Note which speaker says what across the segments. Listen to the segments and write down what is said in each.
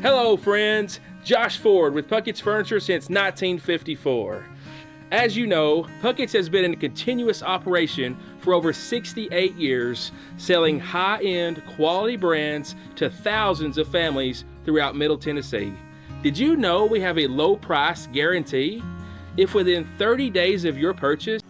Speaker 1: Hello, friends. Josh Ford with Puckett's Furniture since 1954. As you know, Puckett's has been in continuous operation for over 68 years, selling high-end quality brands to thousands of families throughout Middle Tennessee. Did you know we have a low price guarantee? If within 30 days of your purchase,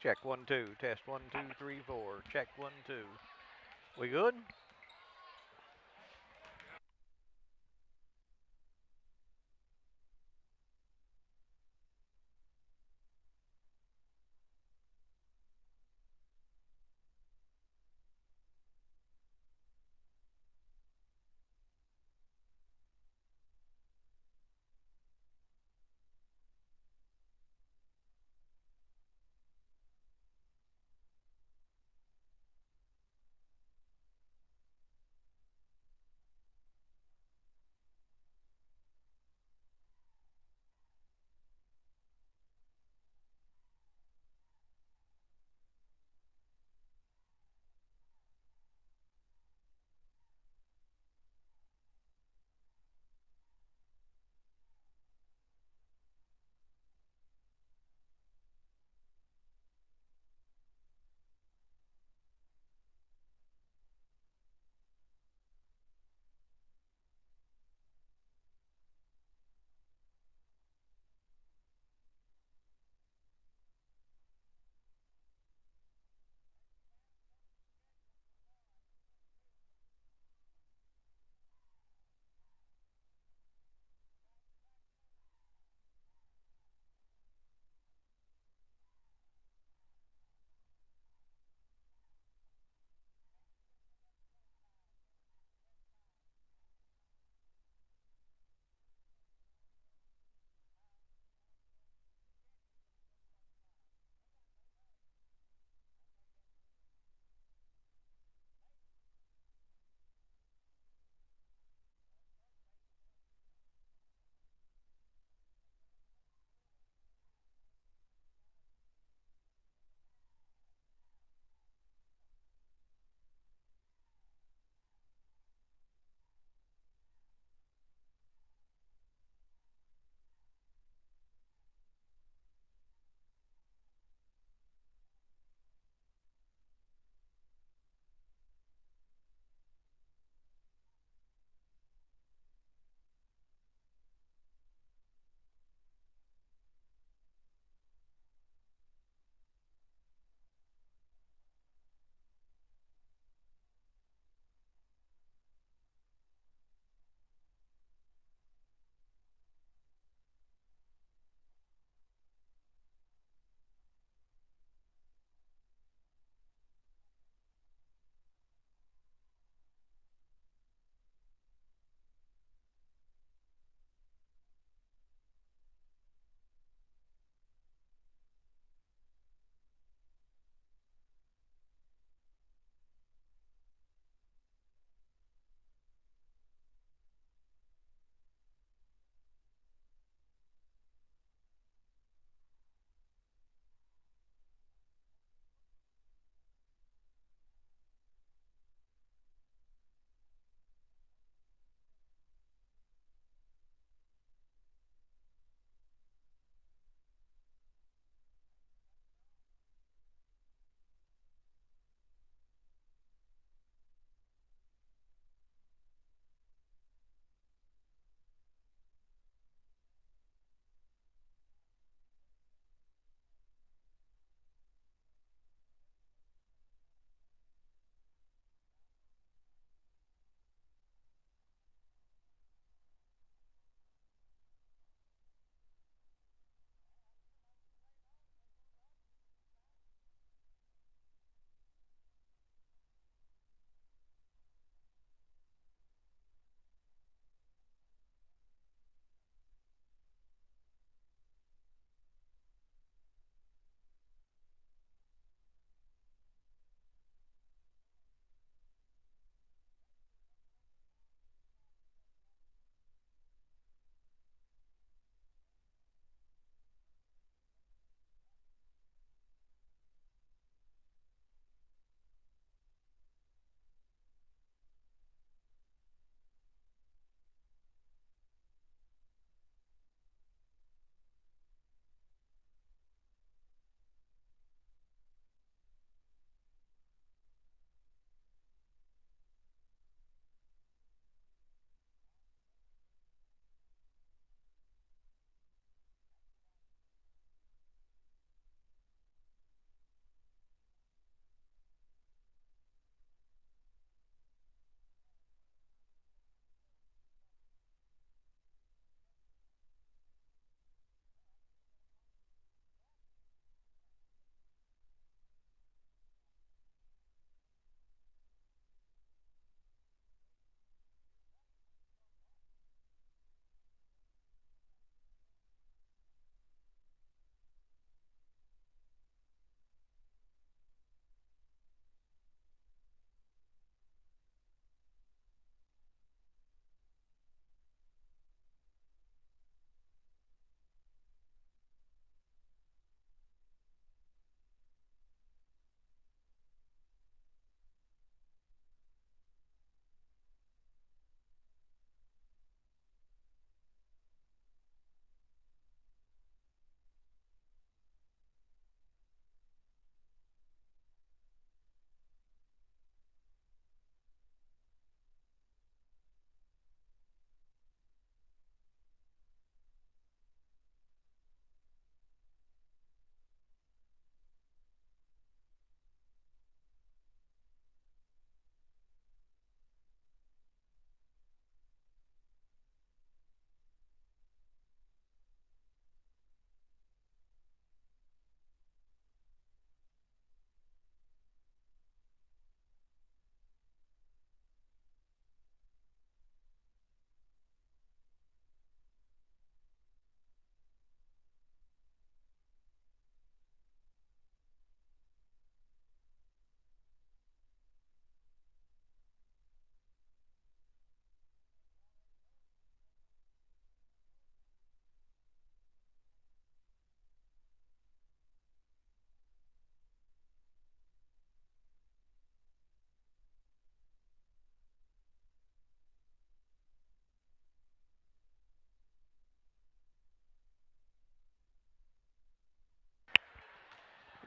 Speaker 2: Check 1 2. Test 1 2 3 4. Check 1 2. We good?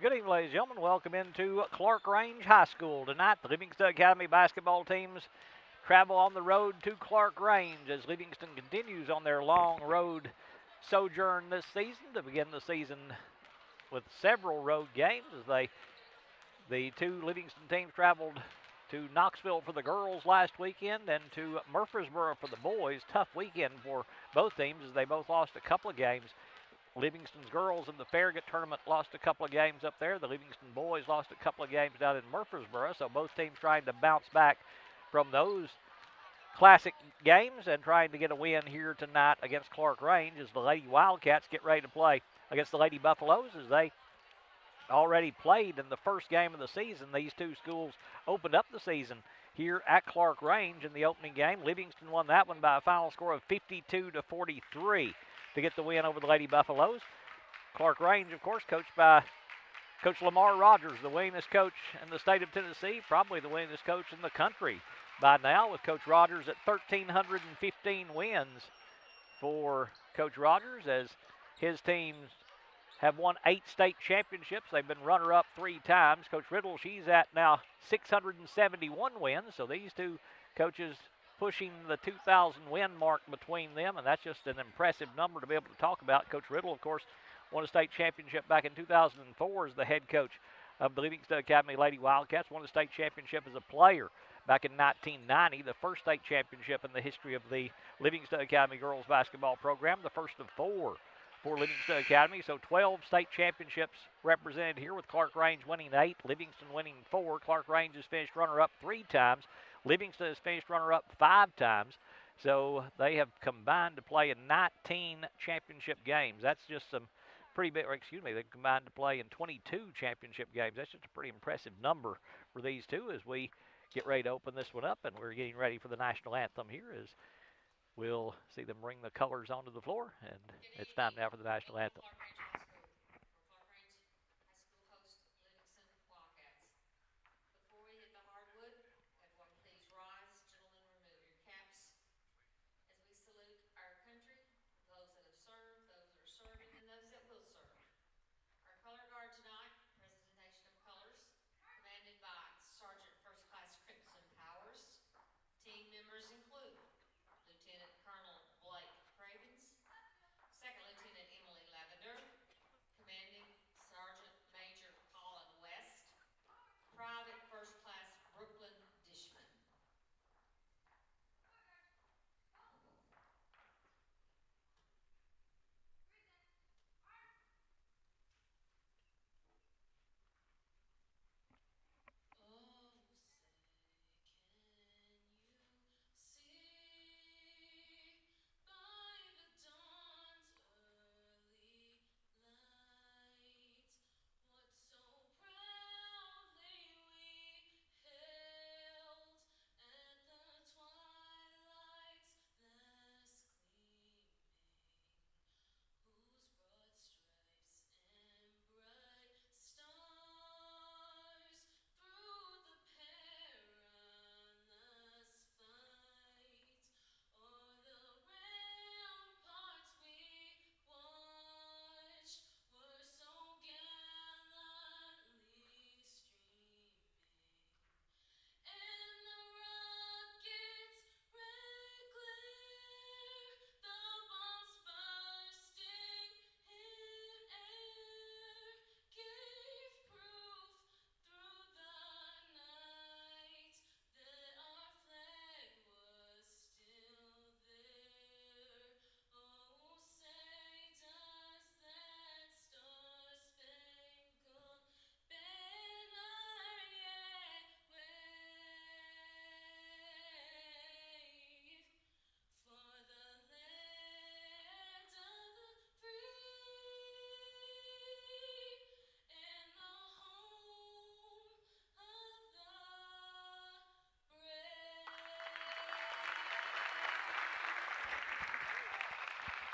Speaker 2: Good evening, ladies and gentlemen. Welcome into ClarkRange High School tonight. The Livingston Academy basketball teams travel on the road to ClarkRange as Livingston continues on their long road sojourn this season to begin the season with several road games as the two Livingston teams traveled to Knoxville for the girls last weekend and to Murfreesboro for the boys. Tough weekend for both teams as they both lost a couple of games. Livingston's girls in the Farragut tournament lost a couple of games up there. The Livingston boys lost a couple of games down in Murfreesboro, so both teams trying to bounce back from those classic games and trying to get a win here tonight against ClarkRange as the Lady Wildcats get ready to play against the Lady Buffaloes as they already played in the first game of the season. These two schools opened up the season here at ClarkRange in the opening game. Livingston won that one by a final score of 52-43 to get the win over the Lady Buffaloes. ClarkRange, of course, coached by Coach Lamar Rogers, the winningest coach in the state of Tennessee, probably the winningest coach in the country by now, with Coach Rogers at 1,315 wins for Coach Rogers as his teams have won 8 state championships. They've been runner-up 3 times. Coach Riddle, she's at now 671 wins, so these two coaches pushing the 2,000 win mark between them, and that's just an impressive number to be able to talk about. Coach Riddle, of course, won a state championship back in 2004 as the head coach of the Livingston Academy Lady Wildcats, won a state championship as a player back in 1990, the first state championship in the history of the Livingston Academy girls basketball program, the first of 4 for Livingston Academy. So 12 state championships represented here, with ClarkRange winning 8, Livingston winning 4. ClarkRange has finished runner-up 3 times. Livingston has finished runner-up 5 times. So they have combined to play in 19 championship games. That's just some pretty big, or excuse me, they've combined to play in 22 championship games. That's just a pretty impressive number for these two as we get ready to open this one up, and we're getting ready for the national anthem here as we'll see them bring the colors onto the floor, and it's time now for the national anthem.
Speaker 3: Before we hit the hardwood, everyone please rise. Gentlemen, remove your caps as we salute our country, those that have served, those that are serving, and those that will serve. Our color guard tonight, presentation of colors, commanded by Sergeant First Class Crimson Powers. Team members include Lieutenant Colonel Blake Cravens, Second Lieutenant Emily Lavender, Commanding Sergeant Major Colin West, Private First Class Brooklyn Dishman.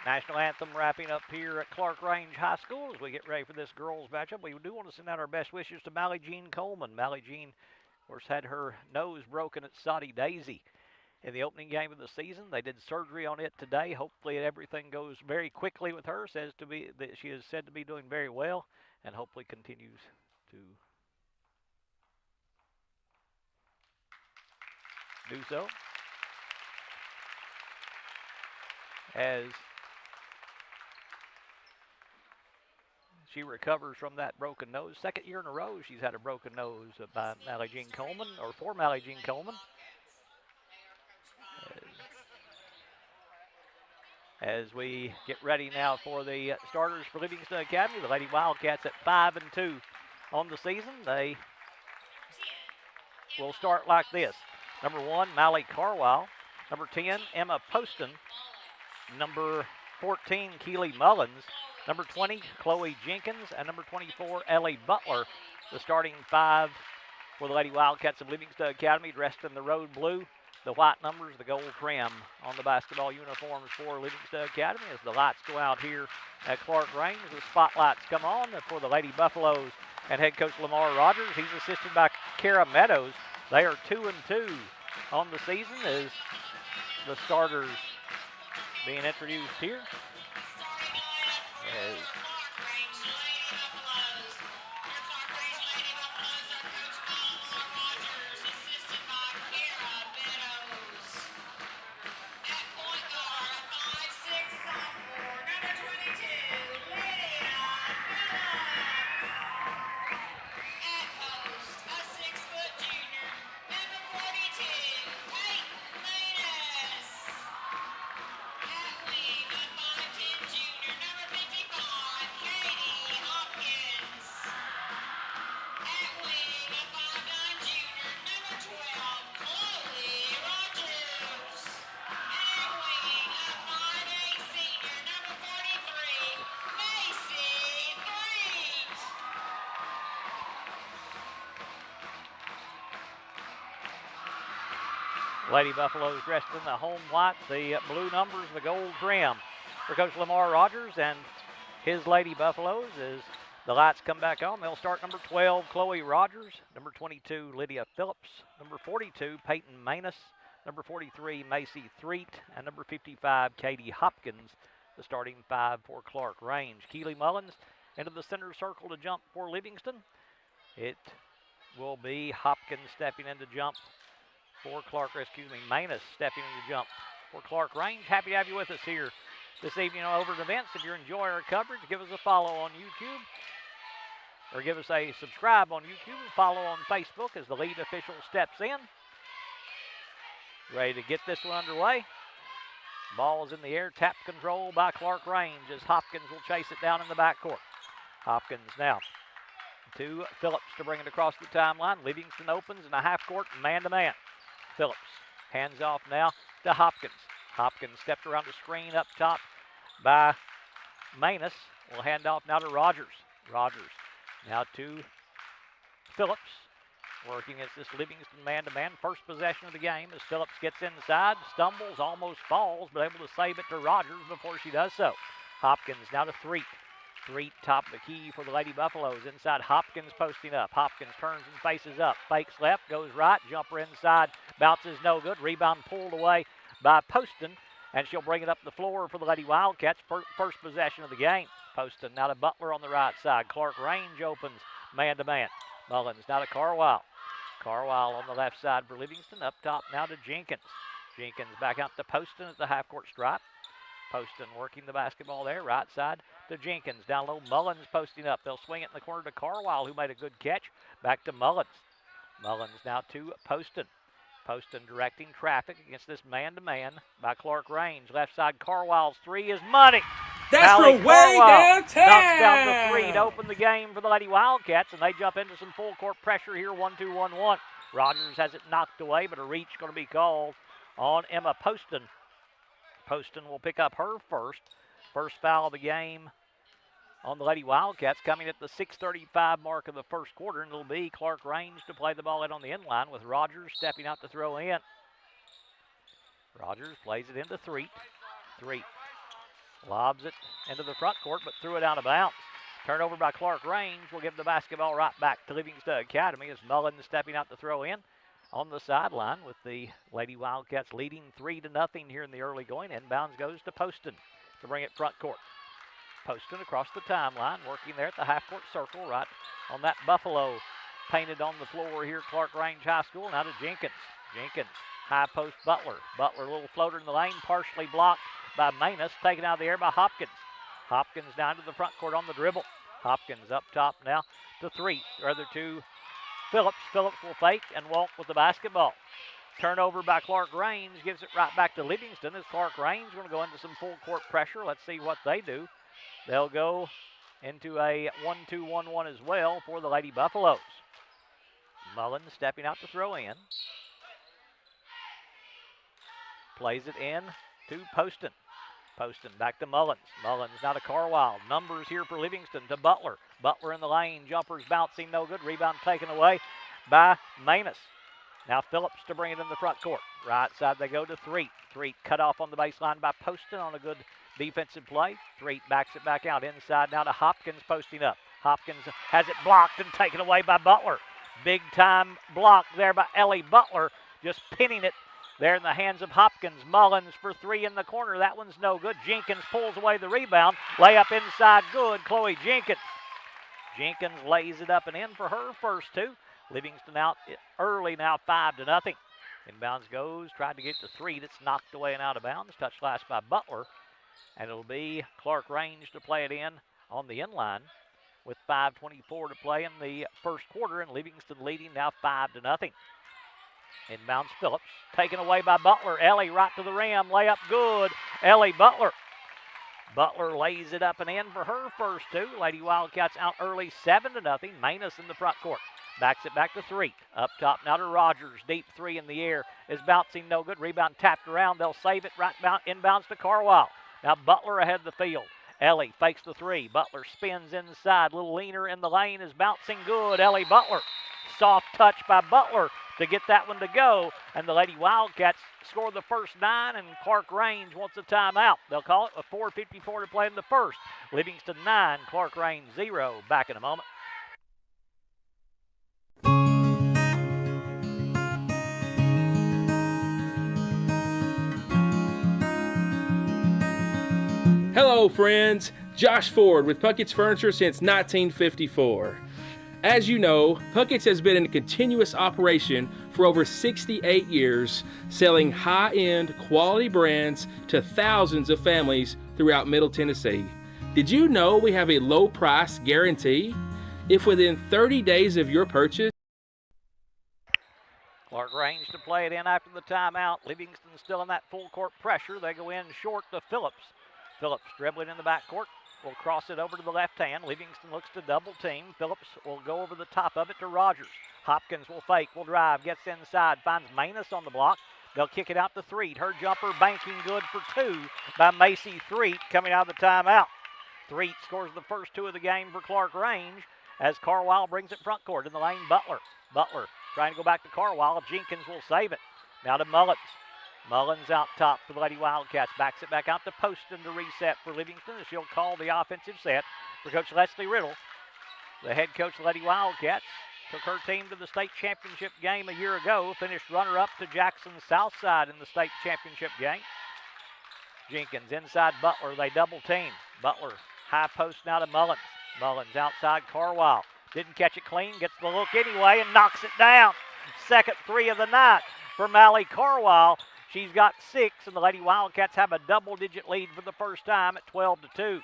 Speaker 2: National anthem wrapping up here at ClarkRange High School as we get ready for this girls matchup. We do want to send out our best wishes to Mally Jean Coleman. Mally Jean, of course, had her nose broken at Soddy Daisy in the opening game of the season. They did surgery on it today. Hopefully everything goes very quickly with her. She is said to be doing very well. and hopefully continues to do so. As she recovers from that broken nose. Second year in a row she's had a broken nose by Mallie Jean Coleman, or for Mallie Jean Coleman. As we get ready now for the starters for Livingston Academy, the Lady Wildcats at 5-2 on the season. They will start like this. Number 1, Mallie Carwile. Number 10, Emma Poston. Number 14, Keely Mullins. Number 20, Chloe Jenkins. And number 24, Ellie Butler. The starting 5 for the Lady Wildcats of Livingston Academy, dressed in the road blue, the white numbers, the gold trim on the basketball uniforms for Livingston Academy. As the lights go out here at ClarkRange, the spotlights come on for the Lady Buffaloes and head coach Lamar Rogers. He's assisted by Kara Meadows. They are 2-2 on the season as the starters being introduced here. As Lady Buffaloes dressed in the home white, the blue numbers, the gold trim for Coach Lamar Rogers and his Lady Buffaloes. As the lights come back on, they'll start number 12, Chloe Rogers, number 22, Lydia Phillips, number 42, Peyton Manus, number 43, Macy Threet, and number 55, Katie Hopkins, the starting 5 for ClarkRange. Keely Mullins into the center circle to jump for Livingston. It will be Hopkins stepping in to jump for Manus stepping in to jump for ClarkRange. Happy to have you with us here this evening on Over at Events. If you enjoy our coverage, give us a follow on YouTube, or give us a subscribe on YouTube and follow on Facebook as the lead official steps in. Ready to get this one underway. Ball is in the air, tap control by ClarkRange as Hopkins will chase it down in the backcourt. Hopkins now to Phillips to bring it across the timeline. Livingston opens in a half-court man-to-man. Phillips hands off now to Hopkins. Hopkins steps around the screen up top by Manus. Will hand off now to Rogers. Rogers now to Phillips. Working against this Livingston man-to-man. First possession of the game as Phillips gets inside, stumbles, almost falls, but able to save it to Rogers before she does so. Hopkins now to Threet. Threet top of the key for the Lady Buffaloes. Inside, Hopkins posting up. Hopkins turns and faces up. Fakes left, goes right, jumper inside, bounces no good. Rebound pulled away by Poston, and she'll bring it up the floor for the Lady Wildcats. First possession of the game. Poston now to Butler on the right side. ClarkRange opens man-to-man. Mullins now to Carwile. Carwile on the left side for Livingston. Up top now to Jenkins. Jenkins back out to Poston at the half-court stripe. Poston working the basketball there. Right side to Jenkins. Down low, Mullins posting up. They'll swing it in the corner to Carwile, who made a good catch. Back to Mullins. Mullins now to Poston. Poston directing traffic against this man-to-man by ClarkRange. Left side, Carwile's three is money.
Speaker 1: That's
Speaker 2: Allie
Speaker 1: from way
Speaker 2: Carwile
Speaker 1: downtown.
Speaker 2: knocks down the three to open the game for the Lady Wildcats, and they jump into some full court pressure here, 1-2-1-1. Rogers has it knocked away, but a reach going to be called on Emma Poston. Poston will pick up her first foul of the game on the Lady Wildcats, coming at the 6:35 mark of the first quarter, and it'll be ClarkRange to play the ball in on the inline with Rogers stepping out to throw in. Rogers plays it into Threet. Threet lobs it into the front court, but threw it out of bounds. Turnover by ClarkRange will give the basketball right back to Livingston Academy as Mullins stepping out to throw in on the sideline with the Lady Wildcats leading 3-0 here in the early going. Inbounds goes to Poston to bring it front court. Poston across the timeline, working there at the half-court circle, right on that buffalo painted on the floor here at ClarkRange High School. Now to Jenkins. Jenkins, high post Butler. Butler, a little floater in the lane, partially blocked by Manus, taken out of the air by Hopkins. Hopkins down to the front court on the dribble. Hopkins up top now to Phillips. Phillips will fake and walk with the basketball. Turnover by ClarkRange gives it right back to Livingston as ClarkRange going to go into some full court pressure. Let's see what they do. They'll go into a 1-2-1-1 as well for the Lady Buffaloes. Mullins stepping out to throw in. Plays it in to Poston. Poston back to Mullins. Mullins now to Carwile. Numbers here for Livingston to Butler. Butler in the lane. Jumpers bouncing, no good. Rebound taken away by Manus. Now Phillips to bring it in the front court. Right side they go to Threet. Threet cut off on the baseline by Poston on a good defensive play. Threet backs it back out inside now to Hopkins posting up. Hopkins has it blocked and taken away by Butler. Big time block there by Ellie Butler, just pinning it there in the hands of Hopkins. Mullins for three in the corner. That one's no good. Jenkins pulls away the rebound. Layup inside good. Chloe Jenkins. Jenkins lays it up and in for her first two. Livingston out early now, 5-0. Inbounds goes, tried to get to three. That's knocked away and out of bounds. Touched last by Butler. And it'll be ClarkRange to play it in on the inline with 5:24 to play in the first quarter, and Livingston leading now 5-0. Inbounds Phillips, taken away by Butler. Ellie right to the rim, layup good. Ellie Butler. Butler lays it up and in for her first two. Lady Wildcats out early, 7-0. Manus in the front court. Backs it back to Threet. Up top now to Rogers. Deep three in the air is bouncing, no good. Rebound tapped around. They'll save it right inbounds to Carwile. Now Butler ahead of the field. Ellie fakes the three. Butler spins inside. Little leaner in the lane is bouncing good. Ellie Butler. Soft touch by Butler to get that one to go. And the Lady Wildcats score the first 9, and ClarkRange wants a timeout. They'll call it with 4:54 to play in the first. Livingston 9, ClarkRange 0. Back in a moment.
Speaker 1: Hello, friends. Josh Ford with Puckett's Furniture since 1954. As you know, Puckett's has been in continuous operation for over 68 years, selling high-end quality brands to thousands of families throughout Middle Tennessee. Did you know we have a low price guarantee? If within 30 days of your purchase,
Speaker 2: ClarkRange to play it in after the timeout. Livingston still in that full court pressure. They go in short to Phillips. Phillips dribbling in the backcourt. Will cross it over to the left hand. Livingston looks to double team. Phillips will go over the top of it to Rogers. Hopkins will fake, will drive, gets inside, finds Manus on the block. They'll kick it out to Threet. Her jumper banking good for two by Macy Threet coming out of the timeout. Threet scores the first two of the game for ClarkRange as Carwile brings it front court in the lane. Butler trying to go back to Carwile. Jenkins will save it. Now to Mullins. Mullins out top for the Lady Wildcats. Backs it back out to Poston to reset for Livingston. And she'll call the offensive set for Coach Leslie Riddle. The head coach of the Lady Wildcats took her team to the state championship game a year ago. Finished runner-up to Jackson Southside in the state championship game. Jenkins inside Butler. They double team. Butler high post now to Mullins. Mullins outside Carwile. Didn't catch it clean. Gets the look anyway and knocks it down. Second three of the night for Mallie Carwile. She's got 6, and the Lady Wildcats have a double-digit lead for the first time at 12-2.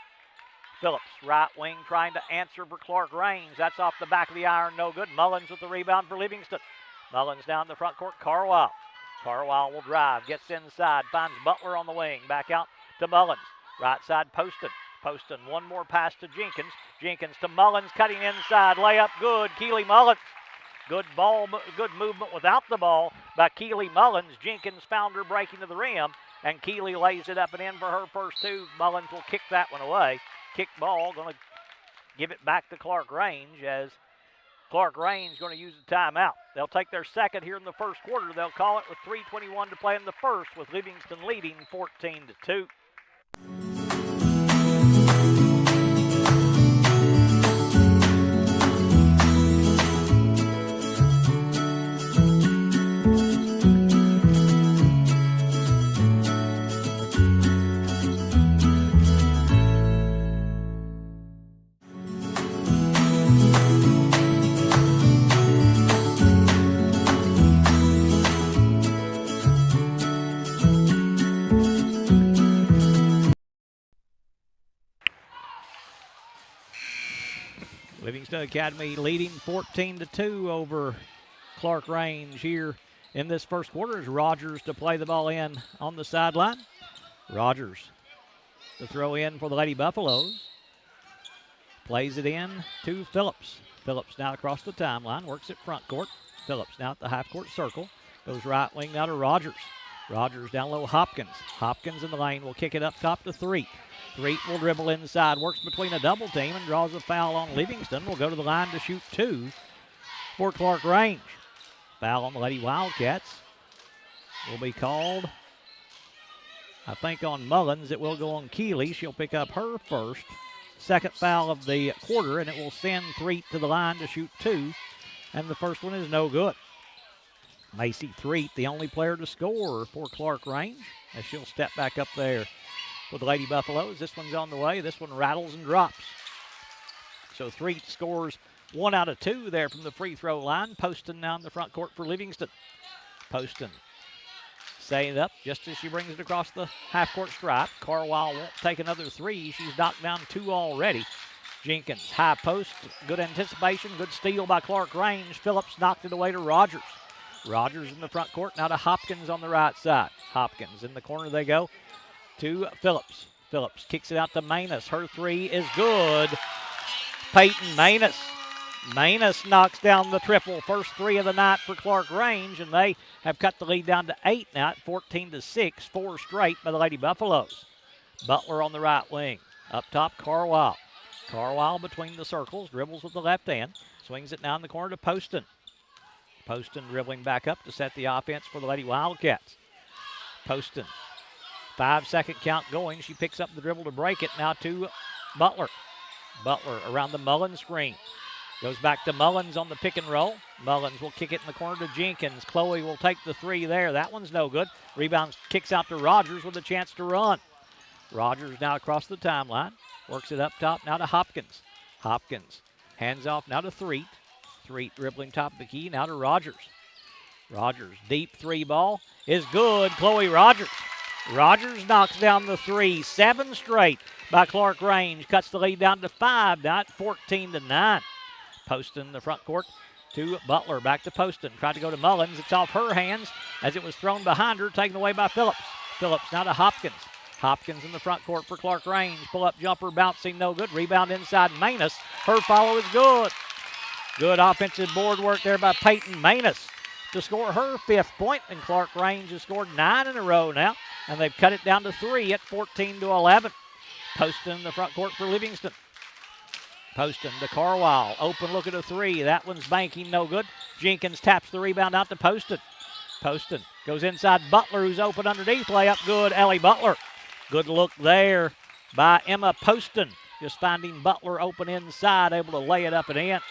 Speaker 2: Phillips, right wing, trying to answer for ClarkRange. That's off the back of the iron, no good. Mullins with the rebound for Livingston. Mullins down the front court, Carwile. Carwile will drive, gets inside, finds Butler on the wing. Back out to Mullins. Right side, Poston. Poston, one more pass to Jenkins. Jenkins to Mullins, cutting inside. Layup good, Keely Mullins. Good ball, good movement without the ball by Keely Mullins. Jenkins found her breaking to the rim, and Keely lays it up and in for her first two. Mullins will kick that one away. Kick ball, going to give it back to ClarkRange as ClarkRange going to use the timeout. They'll take their second here in the first quarter. They'll call it with 3:21 to play in the first, with Livingston leading 14-2. Livingston Academy leading 14-2 over ClarkRange here in this first quarter as Rogers to play the ball in on the sideline. Rogers to throw in for the Lady Buffaloes. Plays it in to Phillips. Phillips now across the timeline, works at front court. Phillips now at the half-court circle. Goes right wing now to Rogers. Rogers down low, Hopkins. Hopkins in the lane will kick it up top to Threet. Threet will dribble inside, works between a double team and draws a foul on Livingston. Will go to the line to shoot 2 for ClarkRange. Foul on the Lady Wildcats will be called, I think, on Mullins. It will go on Keeley. She'll pick up her first. Second foul of the quarter, and it will send Threet to the line to shoot 2. And the first one is no good. Macy Threet, the only player to score for ClarkRange, as she'll step back up there for the Lady Buffaloes. This one's on the way. This one rattles and drops. So Threet scores 1 out of 2 there from the free throw line. Poston now in the front court for Livingston. Poston setting it up just as she brings it across the half-court stripe. Carwile won't take another 3. She's knocked down 2 already. Jenkins, high post, good anticipation, good steal by ClarkRange. Phillips knocked it away to Rogers. Rogers in the front court, now to Hopkins on the right side. Hopkins in the corner they go to Phillips. Phillips kicks it out to Manus. Her 3 is good. Peyton Manus. Manus knocks down the triple. First 3 of the night for ClarkRange, and they have cut the lead down to 8 now at 14-6. 4 straight by the Lady Buffaloes. Butler on the right wing. Up top, Carwile. Carwile between the circles, dribbles with the left hand. Swings it down the corner to Poston. Poston dribbling back up to set the offense for the Lady Wildcats. Poston, 5-second count going. She picks up the dribble to break it now to Butler. Butler around the Mullins screen. Goes back to Mullins on the pick and roll. Mullins will kick it in the corner to Jenkins. Chloe will take the 3 there. That one's no good. Rebound kicks out to Rogers with a chance to run. Rogers now across the timeline. Works it up top now to Hopkins. Hopkins hands off now to Threet. Threet dribbling top of the key now to Rogers. Rogers, deep 3 ball is good. Chloe Rogers. Rogers knocks down the 3. 7 straight by ClarkRange. Cuts the lead down to 5 now at 14-9. Poston in the front court to Butler. Back to Poston. Tried to go to Mullins. It's off her hands as it was thrown behind her. Taken away by Phillips. Phillips now to Hopkins. Hopkins in the front court for ClarkRange. Pull-up jumper bouncing no good. Rebound inside Manus. Her follow is good. Good offensive board work there by Peyton Manus to score her 5th point. And ClarkRange has scored 9 in a row now. And they've cut it down to 3 at 14-11. Poston in the front court for Livingston. Poston to Carwile. Open look at a 3. That one's banking no good. Jenkins taps the rebound out to Poston. Poston goes inside Butler, who's open underneath. Layup good. Ellie Butler. Good look there by Emma Poston. Just finding Butler open inside, able to lay it up and in.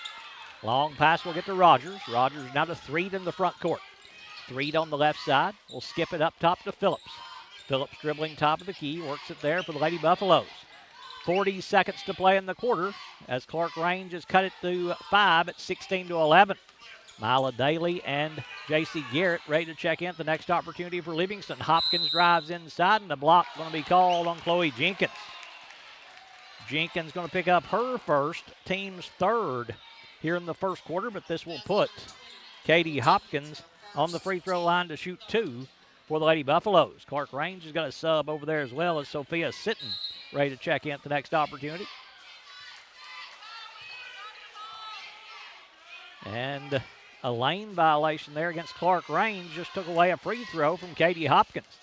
Speaker 2: Long pass will get to Rogers. Rogers now to Threet in the front court. Threet on the left side. Will skip it up top to Phillips. Phillips dribbling top of the key. Works it there for the Lady Buffaloes. 40 seconds to play in the quarter as ClarkRange has cut it to 5 at 16-11. Mila Daly and J.C. Garrett ready to check in at the next opportunity for Livingston. Hopkins drives inside, and the block going to be called on Chloe Jenkins. Jenkins going to pick up her first, team's 3rd here in the first quarter, but this will put Katie Hopkins on the free throw line to shoot 2 for the Lady Buffaloes. ClarkRange has got a sub over there as well as Sophia Sitton ready to check in at the next opportunity. And a lane violation there against ClarkRange. Just took away a free throw from Katie Hopkins.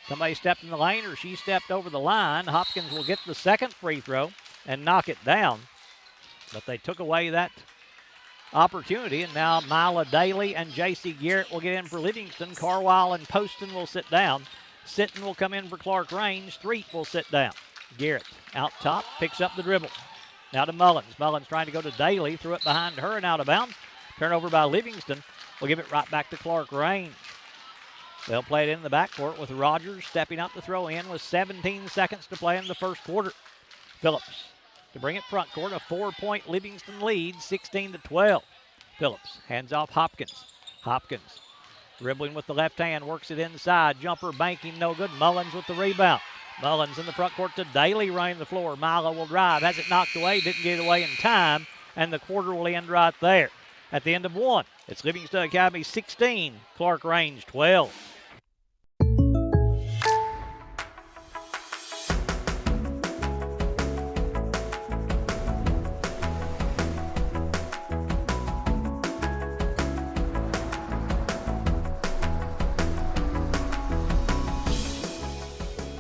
Speaker 2: Somebody stepped in the lane or she stepped over the line. Hopkins will get the 2nd free throw and knock it down. But they took away that opportunity, and now Mila Daly and J.C. Garrett will get in for Livingston. Carwile and Poston will sit down. Sitton will come in for ClarkRange. Threet will sit down. Garrett out top, picks up the dribble. Now to Mullins. Mullins trying to go to Daly, threw it behind her and out of bounds. Turnover by Livingston. We'll give it right back to ClarkRange. They'll play it in the backcourt with Rogers stepping out to throw in with 17 seconds to play in the first quarter. Phillips to bring it front court, a 4-point Livingston lead, 16-12. Phillips hands off Hopkins. Hopkins dribbling with the left hand, works it inside. Jumper banking no good. Mullins with the rebound. Mullins in the front court to Daly running the floor. Milo will drive, has it knocked away, didn't get it away in time, and the quarter will end right there. At the end of one, it's Livingston Academy 16, ClarkRange 12.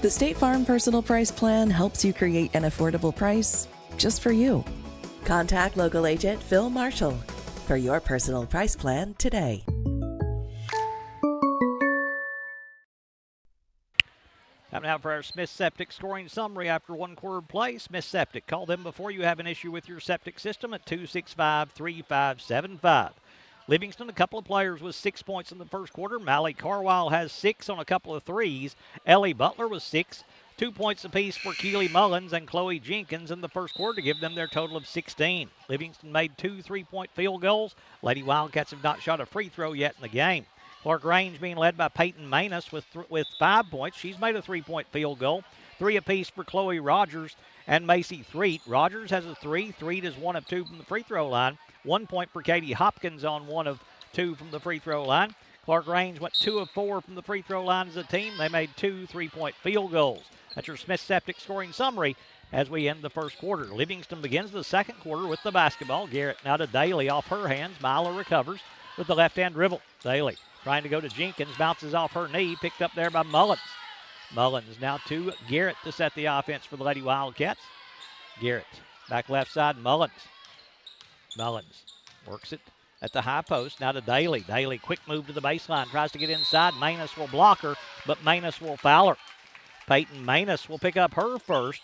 Speaker 4: The State Farm Personal Price Plan helps you create an affordable price just for you. Contact local agent Phil Marshall for your personal price plan today.
Speaker 2: Time now for our Smith Septic scoring summary after one quarter play. Smith Septic, call them before you have an issue with your septic system at 265-3575. Livingston, a couple of players with 6 points in the first quarter. Mally Carwile has 6 on a couple of threes. Ellie Butler was 6. 2 points apiece for Keely Mullins and Chloe Jenkins in the first quarter to give them their total of 16. Livingston made 2 3-point field goals. Lady Wildcats have not shot a free throw yet in the game. ClarkRange being led by Peyton Manus with 5 points. She's made a 3-point field goal. 3 apiece for Chloe Rogers and Macy Threet. Rogers has a 3. Threet is 1 of 2 from the free throw line. 1 point for Katie Hopkins on 1 of 2 from the free throw line. ClarkRange went 2 of 4 from the free throw line as a team. They made 2 3-point field goals. That's your Smith Septic scoring summary as we end the first quarter. Livingston begins the second quarter with the basketball. Garrett now to Daly off her hands. Mila recovers with the left-hand dribble. Daly trying to go to Jenkins, bounces off her knee, picked up there by Mullins. Mullins now to Garrett to set the offense for the Lady Wildcats. Garrett back left side, Mullins. Mullins works it at the high post, now to Daly. Daly, quick move to the baseline, tries to get inside. Manus will block her, but Manus will foul her. Peyton Manus will pick up her first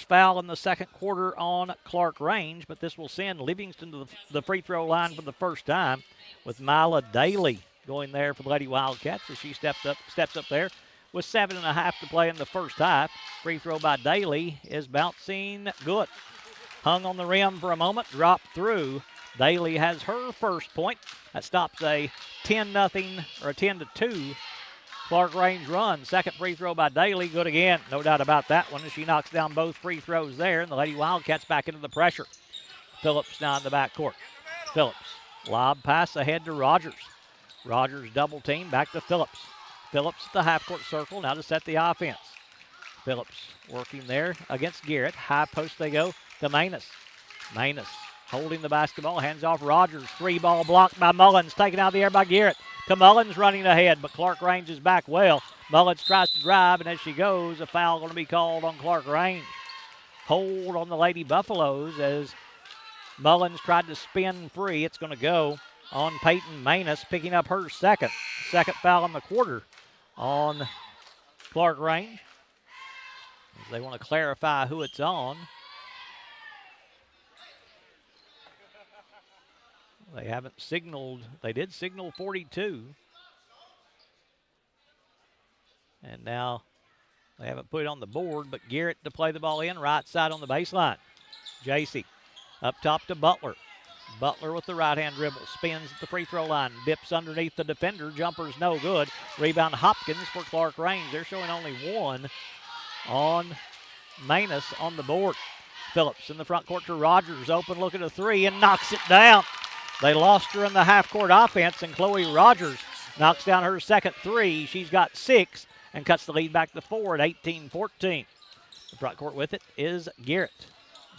Speaker 2: foul in the second quarter on ClarkRange, but this will send Livingston to the free throw line for the first time with Mila Daly going there for the Lady Wildcats as she steps up there with 7.5 to play in the first half. Free throw by Daly is bouncing good. Hung on the rim for a moment, dropped through. Daly has her first point. That stops a 10-0 or a 10-2 ClarkRange run. Second free throw by Daly, good again. No doubt about that one as she knocks down both free throws there, and the Lady Wildcats back into the pressure. Phillips now in the backcourt. Phillips, lob pass ahead to Rogers. Rogers double team, back to Phillips. Phillips at the half-court circle now to set the offense. Phillips working there against Garrett. High post they go to Manus. Manus holding the basketball, hands off Rogers. 3-ball blocked by Mullins, taken out of the air by Garrett. To Mullins running ahead, but ClarkRange is back well. Mullins tries to drive, and as she goes, a foul going to be called on ClarkRange. Hold on the Lady Buffaloes as Mullins tried to spin free. It's going to go on Peyton Manus, picking up her second foul in the quarter on ClarkRange. They want to clarify who it's on. They haven't signaled. They did signal 42. And now they haven't put it on the board, but Garrett to play the ball in, right side on the baseline. JC up top to Butler. Butler with the right-hand dribble, spins at the free throw line, dips underneath the defender, jumper's no good. Rebound Hopkins for ClarkRange. They're showing only 1 on Manus on the board. Phillips in the front court to Rogers, open look at a 3 and knocks it down. They lost her in the half-court offense, and Chloe Rogers knocks down her second 3. She's got 6 and cuts the lead back to 4 at 18-14. The front court with it is Garrett.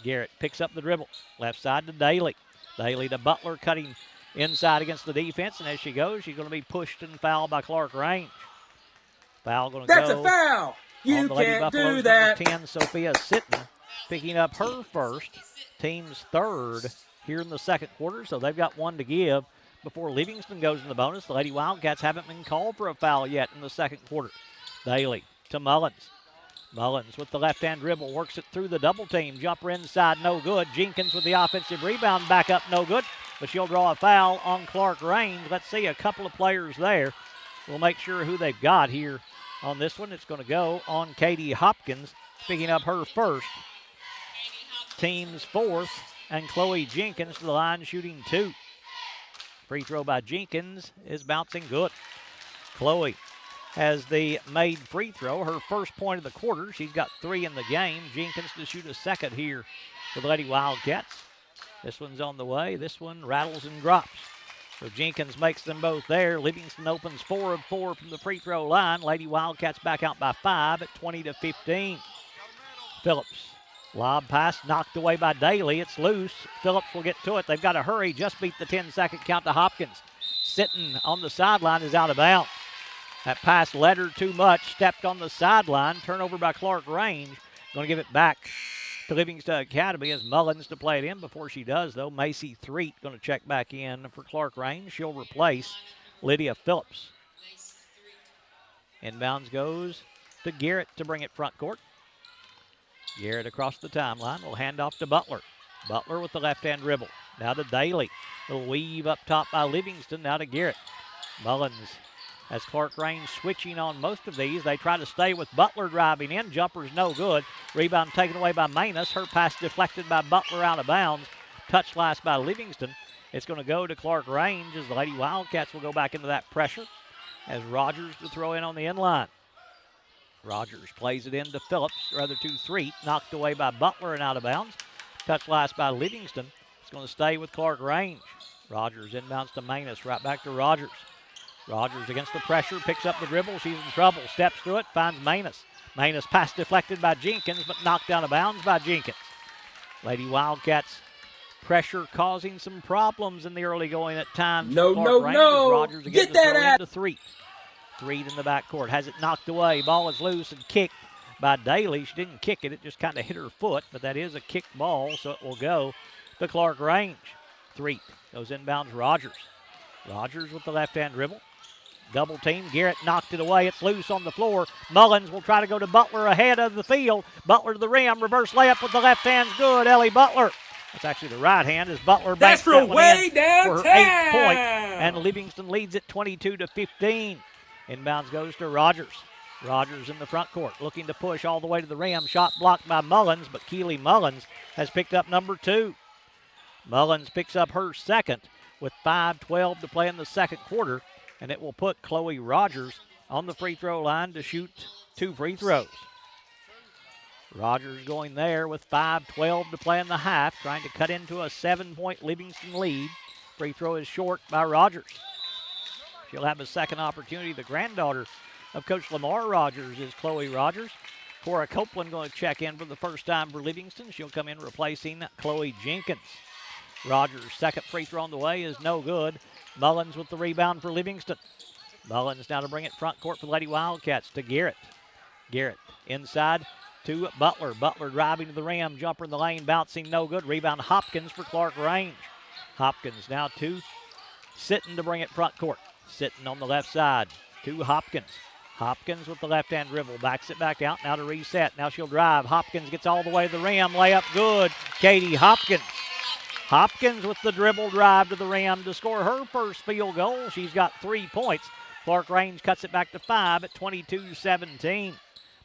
Speaker 2: Garrett picks up the dribble. Left side to Daly. Daly to Butler, cutting inside against the defense, and as she goes, she's going to be pushed and fouled by ClarkRange. Foul going to go.
Speaker 1: That's a foul! You can't do that!
Speaker 2: Number 10, Sophia Sitton, picking up her first, team's third here in the second quarter, so they've got 1 to give before Livingston goes in the bonus. The Lady Wildcats haven't been called for a foul yet in the second quarter. Daly to Mullins. Mullins with the left-hand dribble, works it through the double team. Jumper inside, no good. Jenkins with the offensive rebound, back up, no good. But she'll draw a foul on ClarkRange. Let's see a couple of players there. We'll make sure who they've got here on this one. It's going to go on Katie Hopkins, picking up her first. Team's fourth, and Chloe Jenkins to the line shooting 2. Free throw by Jenkins is bouncing good. Chloe has the made free throw, her first point of the quarter. She's got 3 in the game. Jenkins to shoot a second here for the Lady Wildcats. This one's on the way. This one rattles and drops. So Jenkins makes them both there. Livingston opens 4 of 4 from the free throw line. Lady Wildcats back out by 5 at 20-15. Phillips. Lob pass knocked away by Daly. It's loose. Phillips will get to it. They've got to hurry. Just beat the 10-second count to Hopkins. Sitting on the sideline is out of bounds. That pass led her too much. Stepped on the sideline. Turnover by ClarkRange. Going to give it back to Livingston Academy as Mullins to play it in. Before she does, though, Macy Threet going to check back in for ClarkRange. She'll replace Lydia Phillips. Inbounds goes to Garrett to bring it front court. Garrett across the timeline will hand off to Butler. Butler with the left-hand dribble. Now to Daly. Little weave up top by Livingston. Now to Garrett. Mullins as ClarkRange switching on most of these. They try to stay with Butler driving in. Jumper's no good. Rebound taken away by Manus. Her pass deflected by Butler out of bounds. Touch last by Livingston. It's going to go to ClarkRange as the Lady Wildcats will go back into that pressure as Rogers to throw in on the inline. Rogers plays it in to Phillips, rather to Threet. Knocked away by Butler and out of bounds. Touch last by Livingston. It's going to stay with ClarkRange. Rogers inbounds to Manus. Right back to Rogers. Rogers against the pressure, picks up the dribble. She's in trouble. Steps through it, finds Manus. Manus pass deflected by Jenkins, but knocked out of bounds by Jenkins. Lady Wildcats pressure causing some problems in the early going at times.
Speaker 1: No.
Speaker 2: Rogers again
Speaker 1: Get
Speaker 2: to
Speaker 3: that
Speaker 2: throw into Threet. Threet in the backcourt. Has it knocked away. Ball is loose and kicked by Daly. She didn't kick it. It just kind of hit her foot, but that is a kick ball, so it will go to ClarkRange. Threet goes inbounds Rogers. Rogers with the left-hand dribble. Double team. Garrett knocked it away. It's loose on the floor. Mullins will try to go to Butler ahead of the field. Butler to the rim. Reverse layup with the left hand's good. Ellie Butler. That's actually the right hand as Butler banks that one in for her 8th point. And Livingston leads it 22-15. Inbounds goes to Rogers. Rogers in the front court looking to push all the way to the rim. Shot blocked by Mullins, but Keely Mullins has picked up number 2. Mullins picks up her second with 5:12 to play in the second quarter. And it will put Chloe Rogers on the free throw line to shoot 2 free throws. Rogers going there with 5:12 to play in the half, trying to cut into a 7-point Livingston lead. Free throw is short by Rogers. She'll have a second opportunity. The granddaughter of Coach Lamar Rogers is Chloe Rogers. Cora Copeland going to check in for the first time for Livingston. She'll come in replacing Chloe Jenkins. Rogers' second free throw on the way is no good. Mullins with the rebound for Livingston. Mullins now to bring it front court for Lady Wildcats to Garrett. Garrett inside to Butler. Butler driving to the rim. Jumper in the lane, bouncing no good. Rebound Hopkins for ClarkRange. Hopkins now to Sitton to bring it front court. Sitton on the left side to Hopkins. Hopkins with the left-hand dribble. Backs it back out. Now to reset. Now she'll drive. Hopkins gets all the way to the rim. Layup good. Katie Hopkins. Hopkins with the dribble drive to the rim to score her first field goal. She's got 3 points. ClarkRange cuts it back to 5 at 22-17.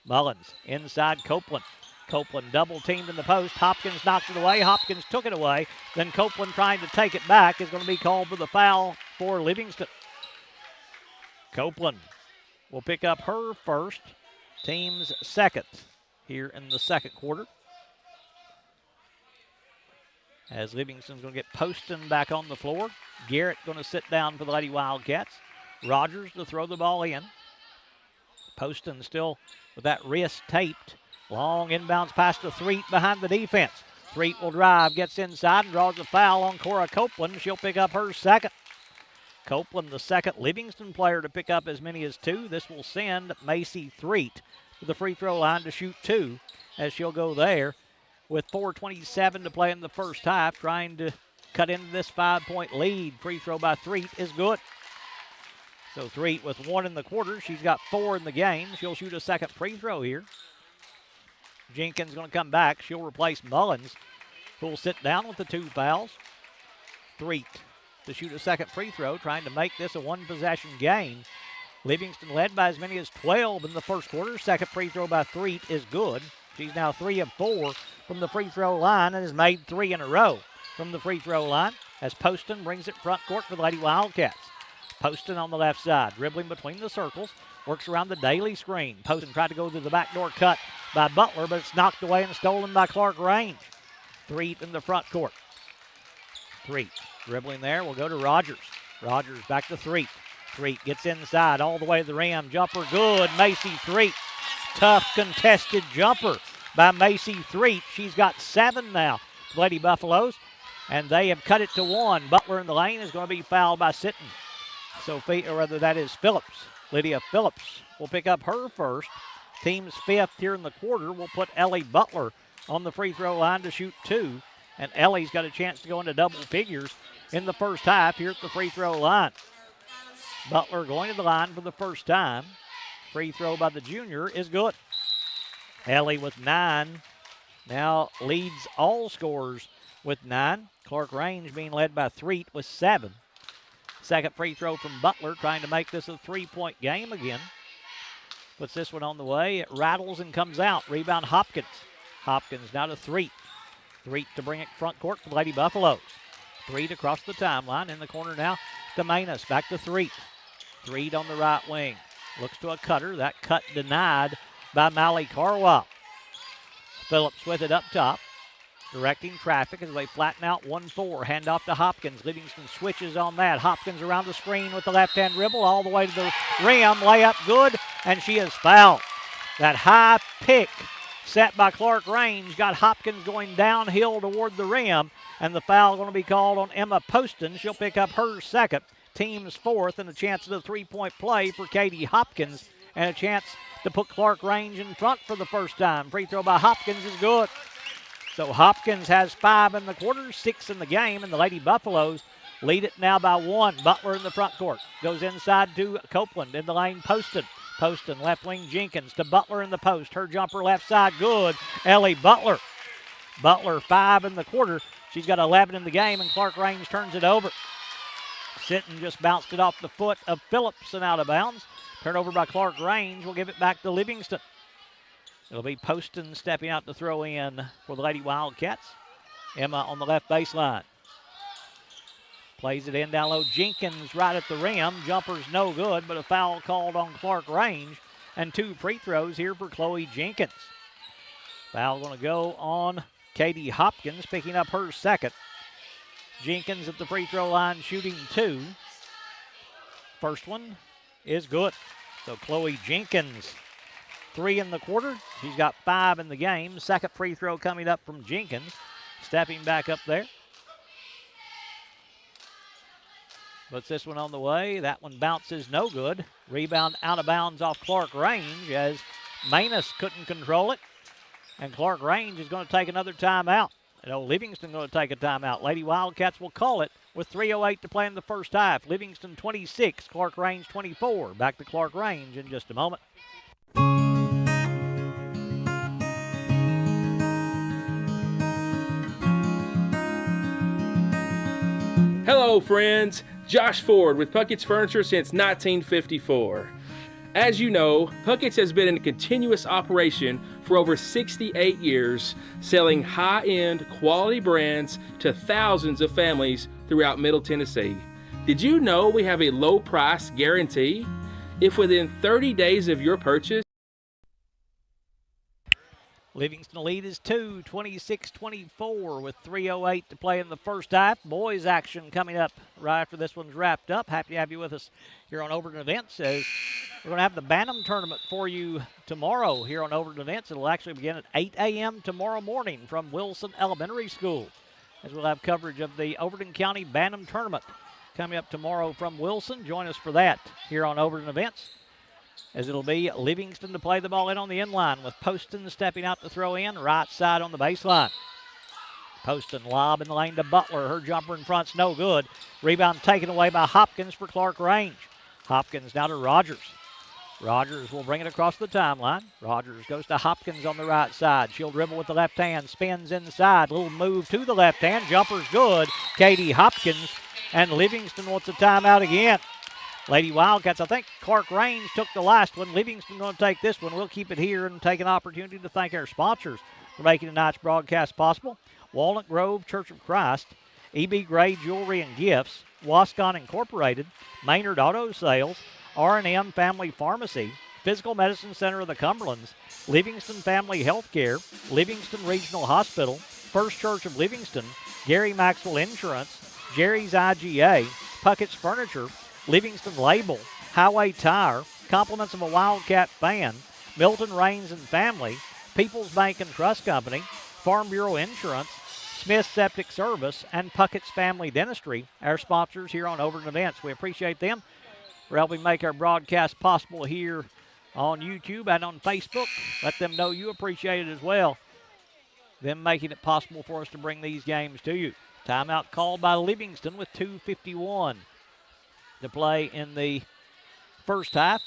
Speaker 2: Mullins inside Copeland. Copeland double teamed in the post. Hopkins knocked it away. Hopkins took it away. Then Copeland trying to take it back is going to be called for the foul for Livingston. Copeland will pick up her first, team's second here in the second quarter. As Livingston's going to get Poston back on the floor. Garrett going to sit down for the Lady Wildcats. Rogers to throw the ball in. Poston still with that wrist taped. Long inbounds pass to Threet behind the defense. Threet will drive, gets inside, and draws a foul on Cora Copeland. She'll pick up her second. Copeland, the second Livingston player to pick up as many as 2. This will send Macy Threet to the free throw line to shoot 2 as she'll go there. With 4:27 to play in the first half, trying to cut into this 5-point lead. Free throw by Threet is good. So Threet with 1 in the quarter. She's got 4 in the game. She'll shoot a second free throw here. Jenkins going to come back. She'll replace Mullins, who will sit down with the 2 fouls. Threet to shoot a second free throw, trying to make this a 1-possession game. Livingston led by as many as 12 in the first quarter. Second free throw by Threet is good. She's now 3 of 4 from the free throw line and has made 3 in a row from the free throw line as Poston brings it front court for the Lady Wildcats. Poston on the left side, dribbling between the circles, works around the Daly screen. Poston tried to go to the backdoor cut by Butler, but it's knocked away and stolen by ClarkRange. Threet in the front court. Threet dribbling there. We'll go to Rogers. Rogers back to Threet. Threet gets inside all the way to the rim. Jumper good. Macy Threet. Tough contested jumper by Macy Threet. She's got 7 now. Lady Buffaloes. And they have cut it to 1. Butler in the lane is going to be fouled by Sitton. Sophia, or rather that is Phillips. Lydia Phillips will pick up her first. Team's 5th here in the quarter will put Ellie Butler on the free throw line to shoot 2. And Ellie's got a chance to go into double figures in the first half here at the free throw line. Butler going to the line for the first time. Free throw by the junior is good. Ellie with 9 now leads all scorers with 9. ClarkRange being led by Threet with 7. Second free throw from Butler, trying to make this a 3-point game again. Puts this one on the way. It rattles and comes out. Rebound Hopkins. Hopkins now to Threet. Threet to bring it front court for Lady Buffaloes. Threet across the timeline. In the corner now to Manus. Back to Threet. Threet on the right wing. Looks to a cutter. That cut denied by Mally Carwell. Phillips with it up top. Directing traffic as they flatten out 1-4. Hand off to Hopkins. Livingston switches on that. Hopkins around the screen with the left-hand dribble all the way to the rim. Layup good, and she is fouled. That high pick set by ClarkRange got Hopkins going downhill toward the rim, and the foul going to be called on Emma Poston. She'll pick up her second. Team's 4th, and a chance at a 3-point play for Katie Hopkins, and a chance to put ClarkRange in front for the first time. Free throw by Hopkins is good. So Hopkins has 5 in the quarter, 6 in the game, and the Lady Buffaloes lead it now by 1. Butler in the front court. Goes inside to Copeland. In the lane, Poston. Poston, left wing, Jenkins to Butler in the post. Her jumper left side, good. Ellie Butler. Butler 5 in the quarter. She's got 11 in the game, and ClarkRange turns it over. Sitton just bounced it off the foot of Phillips and out of bounds. Turnover by ClarkRange. We'll give it back to Livingston. It'll be Poston stepping out to throw in for the Lady Wildcats. Emma on the left baseline. Plays it in down low. Jenkins right at the rim. Jumper's no good, but a foul called on ClarkRange. And 2 free throws here for Chloe Jenkins. Foul going to go on Katie Hopkins, picking up her second. Jenkins at the free throw line shooting 2. First one is good. So Chloe Jenkins, 3 in the quarter. She's got 5 in the game. Second free throw coming up from Jenkins. Stepping back up there. Puts this one on the way. That one bounces no good. Rebound out of bounds off ClarkRange as Manus couldn't control it. And ClarkRange is going to take another timeout. Livingston going to take a timeout. Lady Wildcats will call it with 3:08 to play in the first half. Livingston 26, ClarkRange 24. Back to ClarkRange in just a moment.
Speaker 1: Hello, friends. Josh Ford with Puckett's Furniture since 1954. As you know, Puckett's has been in continuous operation for over 68 years, selling high-end quality brands to thousands of families throughout Middle Tennessee. Did you know we have a low price guarantee? If within 30 days of your purchase,
Speaker 2: Livingston lead is 2, 26-24 with 3:08 to play in the first half. Boys action coming up right after this one's wrapped up. Happy to have you with us here on Overton Events as we're going to have the Bantam Tournament for you tomorrow here on Overton Events. It'll actually begin at 8 a.m. tomorrow morning from Wilson Elementary School, as we'll have coverage of the Overton County Bantam Tournament coming up tomorrow from Wilson. Join us for that here on Overton Events, as it'll be Livingston to play the ball in on the end line with Poston stepping out to throw in right side on the baseline. Poston lob in the lane to Butler. Her jumper in front's no good. Rebound taken away by Hopkins for ClarkRange. Hopkins now to Rogers. Rogers will bring it across the timeline. Rogers goes to Hopkins on the right side. She'll dribble with the left hand, spins inside. Little move to the left hand. Jumper's good. Katie Hopkins, and Livingston wants a timeout again. Lady Wildcats, I think ClarkRange took the last one. Livingston going to take this one. We'll keep it here and take an opportunity to thank our sponsors for making tonight's broadcast possible. Walnut Grove Church of Christ, E.B. Gray Jewelry and Gifts, Wascon Incorporated, Maynard Auto Sales, R&M Family Pharmacy, Physical Medicine Center of the Cumberlands, Livingston Family Healthcare, Livingston Regional Hospital, First Church of Livingston, Gary Maxwell Insurance, Jerry's IGA, Puckett's Furniture, Livingston Label, Highway Tire, compliments of a Wildcat fan, Milton Rains and Family, People's Bank and Trust Company, Farm Bureau Insurance, Smith Septic Service, and Puckett's Family Dentistry, our sponsors here on Overton Events. We appreciate them for helping make our broadcast possible here on YouTube and on Facebook. Let them know you appreciate it as well, them making it possible for us to bring these games to you. Timeout called by Livingston with 2:51 to play in the first half.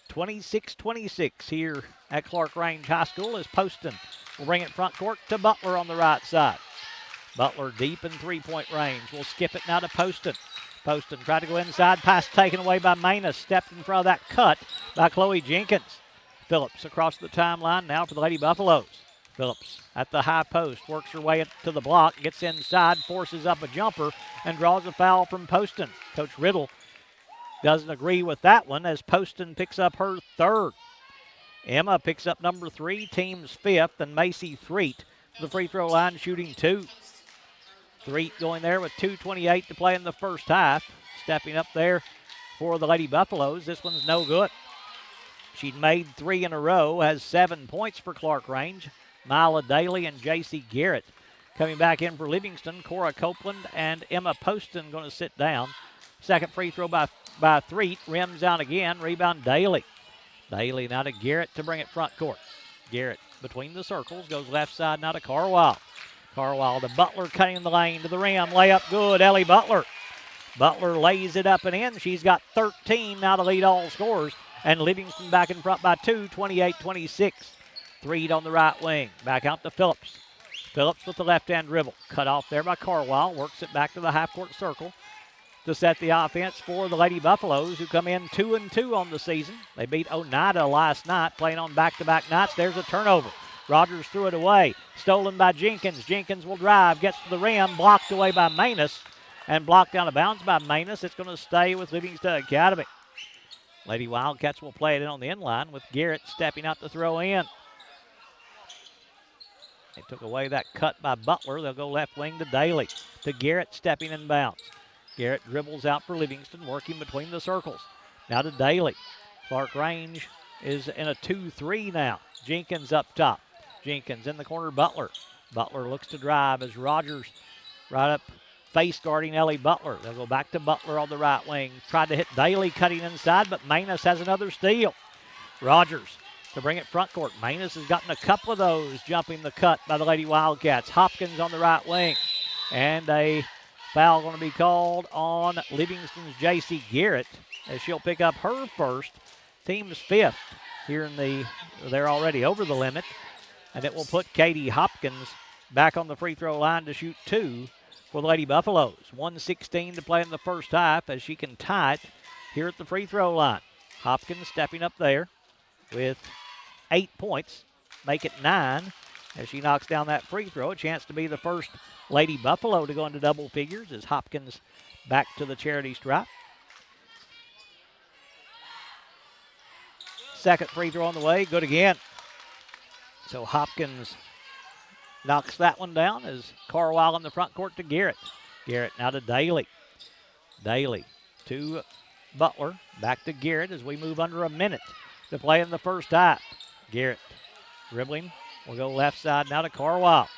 Speaker 2: 26-26 here at ClarkRange High School as Poston will bring it front court to Butler on the right side. Butler deep in three-point range. We'll skip it now to Poston. Poston tried to go inside. Pass taken away by Manus. Stepped in front of that cut by Chloe Jenkins. Phillips across the timeline now for the Lady Buffaloes. Phillips at the high post. Works her way to the block. Gets inside. Forces up a jumper and draws a foul from Poston. Coach Riddle doesn't agree with that one as Poston picks up her third. Emma picks up number 3, team's 5th, and Macy Threet to the free throw line shooting 2. Threet going there with 2:28 to play in the first half. Stepping up there for the Lady Buffaloes. This one's no good. She'd made 3 in a row, has 7 points for ClarkRange. Mila Daly and J.C. Garrett coming back in for Livingston. Cora Copeland and Emma Poston going to sit down. Second free throw by Threet. Rims out again. Rebound Daly. Daly now to Garrett to bring it front court. Garrett between the circles. Goes left side now to Carwile. Carwile to Butler cutting the lane to the rim. Layup good. Ellie Butler. Butler lays it up and in. She's got 13 now to lead all scorers. And Livingston back in front by 2, 28-26. Threet on the right wing. Back out to Phillips. Phillips with the left-hand dribble. Cut off there by Carwile. Works it back to the half-court circle to set the offense for the Lady Buffaloes, who come in 2-2 on the season. They beat Oneida last night, playing on back-to-back nights. There's a turnover. Rogers threw it away. Stolen by Jenkins. Jenkins will drive. Gets to the rim. Blocked away by Manus. And blocked out of bounds by Manus. It's going to stay with Livingston Academy. Lady Wildcats will play it in on the end line with Garrett stepping out to throw in. They took away that cut by Butler. They'll go left wing to Daly. To Garrett stepping in bounds. Garrett dribbles out for Livingston, working between the circles. Now to Daly. ClarkRange is in a 2-3 now. Jenkins up top. Jenkins in the corner, Butler. Butler looks to drive as Rogers right up face guarding Ellie Butler. They'll go back to Butler on the right wing. Tried to hit Daly cutting inside, but Manus has another steal. Rogers to bring it front court. Manus has gotten a couple of those, jumping the cut by the Lady Wildcats. Hopkins on the right wing. And a foul going to be called on Livingston's J.C. Garrett as she'll pick up her first, team's 5th here in they're already over the limit. And it will put Katie Hopkins back on the free throw line to shoot 2 for the Lady Buffaloes. 1:16 to play in the first half as she can tie it here at the free throw line. Hopkins stepping up there with 8 points, make it 9 as she knocks down that free throw. A chance to be the first Lady Buffalo to go into double figures as Hopkins back to the charity stripe. Second free throw on the way, good again. So Hopkins knocks that one down as Carwile in the front court to Garrett. Garrett now to Daly. Daly to Butler. Back to Garrett as we move under a minute to play in the first half. Garrett dribbling. We'll go left side now to Carwile.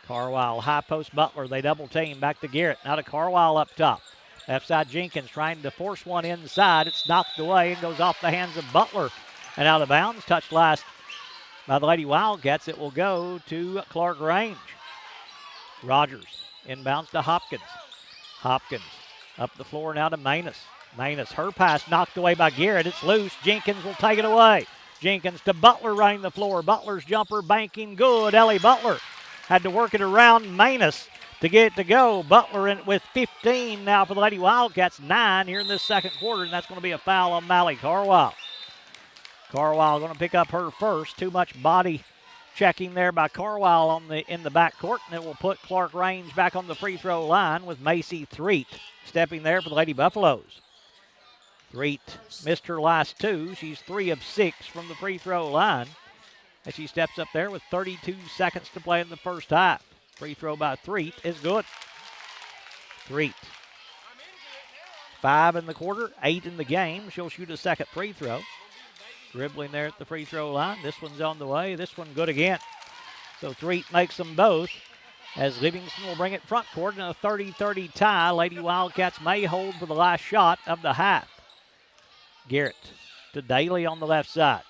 Speaker 2: Carwile, high post Butler. They double team. Back to Garrett. Now to Carwile up top. Left side Jenkins trying to force one inside. It's knocked away and goes off the hands of Butler and out of bounds. Touched last by the Lady Wildcats. It will go to ClarkRange. Rogers inbounds to Hopkins. Hopkins up the floor now to Manus. Manus, her pass knocked away by Garrett. It's loose. Jenkins will take it away. Jenkins to Butler running the floor. Butler's jumper banking good. Ellie Butler had to work it around Manus to get it to go. Butler in with 15 now for the Lady Wildcats. 9 here in this second quarter, and that's going to be a foul on Mally Carwile. Carwile going to pick up her first. Too much body checking there by Carwile in the backcourt, and it will put ClarkRange back on the free throw line with Macy Threet stepping there for the Lady Buffaloes. Threet missed her last 2. She's 3 of 6 from the free throw line as she steps up there with 32 seconds to play in the first half. Free throw by Threet is good. Threet. 5 in the quarter, 8 in the game. She'll shoot a second free throw. Dribbling there at the free throw line. This one's on the way. This one good again. So Threet makes them both as Livingston will bring it front court in a 30-30 tie. Lady Wildcats may hold for the last shot of the half. Garrett to Daly on the left side.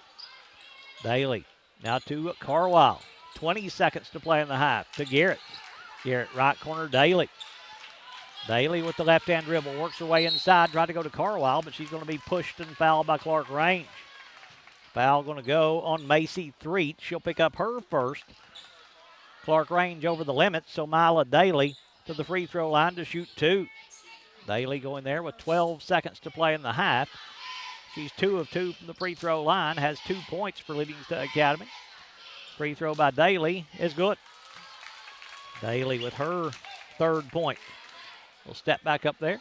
Speaker 2: Daly now to Carlisle. 20 seconds to play in the half to Garrett. Garrett right corner, Daly. Daly with the left-hand dribble, works her way inside, tried to go to Carlisle, but she's going to be pushed and fouled by ClarkRange. Foul going to go on Macy Threet. She'll pick up her first. ClarkRange over the limit, so Mila Daly to the free throw line to shoot 2. Daly going there with 12 seconds to play in the half. She's 2 of 2 from the free throw line, has 2 points for Livingston Academy. Free throw by Daly is good. Daly with her 3rd point. We'll step back up there.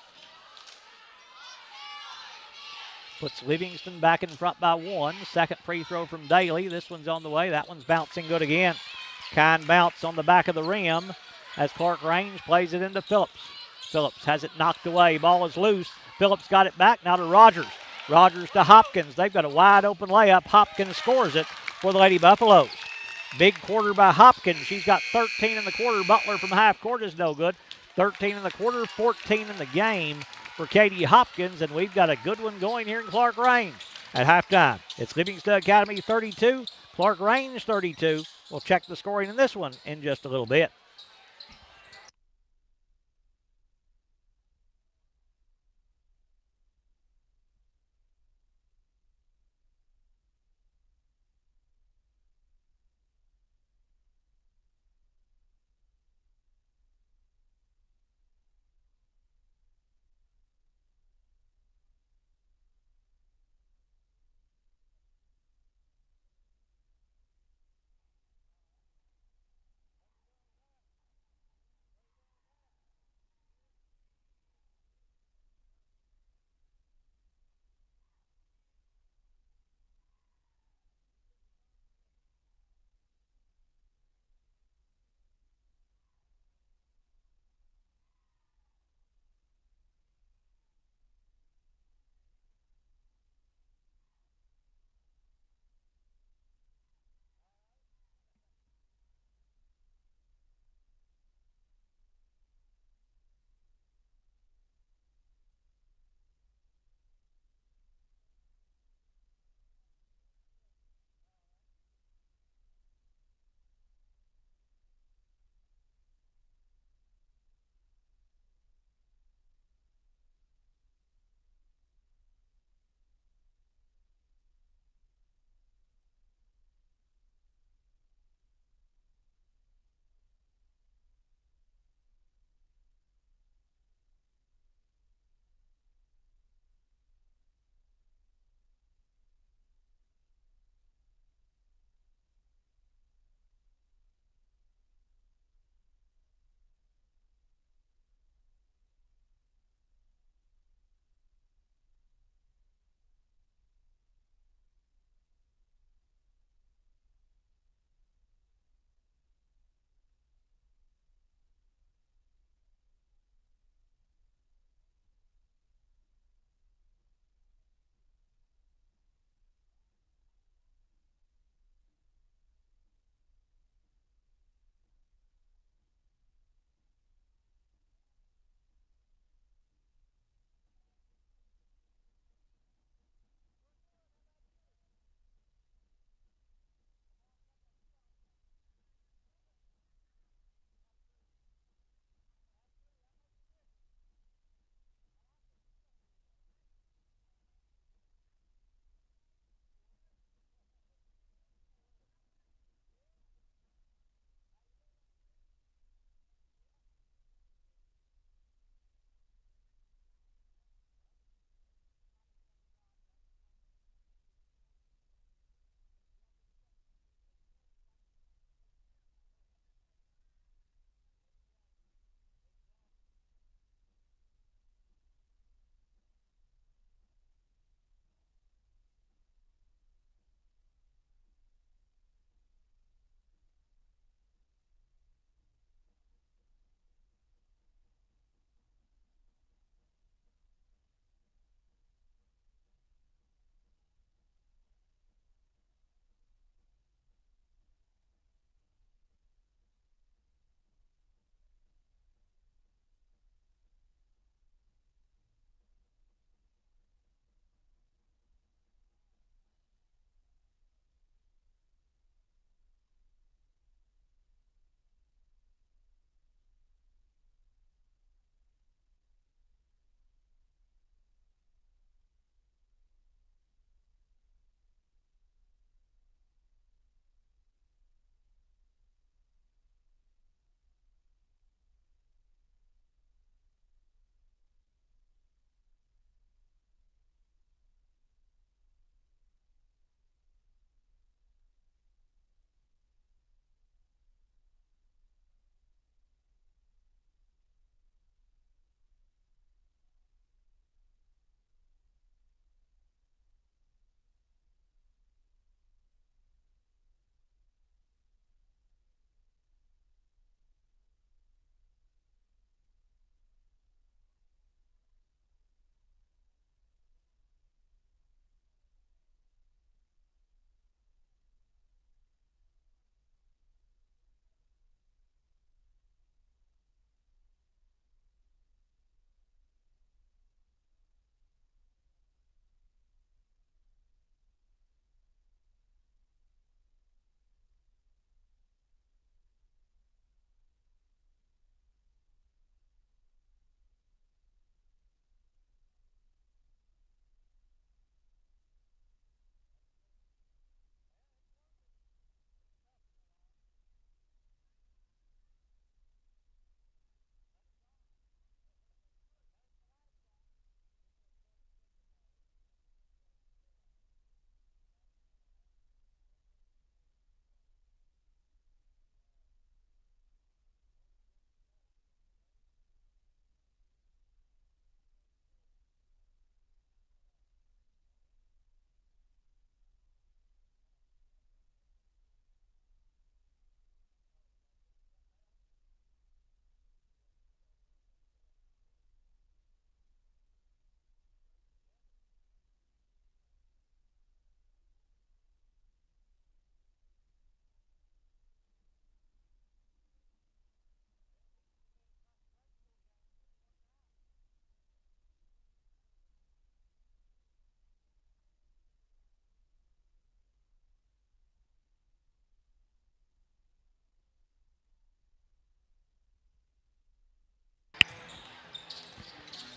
Speaker 2: Puts Livingston back in front by 1. Second free throw from Daly. This one's on the way. That one's bouncing good again. Kind bounce on the back of the rim as ClarkRange plays it into Phillips. Phillips has it knocked away. Ball is loose. Phillips got it back. Now to Rogers. Rogers to Hopkins. They've got a wide open layup. Hopkins scores it for the Lady Buffaloes. Big quarter by Hopkins. She's got 13 in the quarter. Butler from half court is no good. 13 in the quarter, 14 in the game for Katie Hopkins, and we've got a good one going here in ClarkRange at halftime. It's Livingston Academy 32, ClarkRange 32. We'll check the scoring in this one in just a little bit.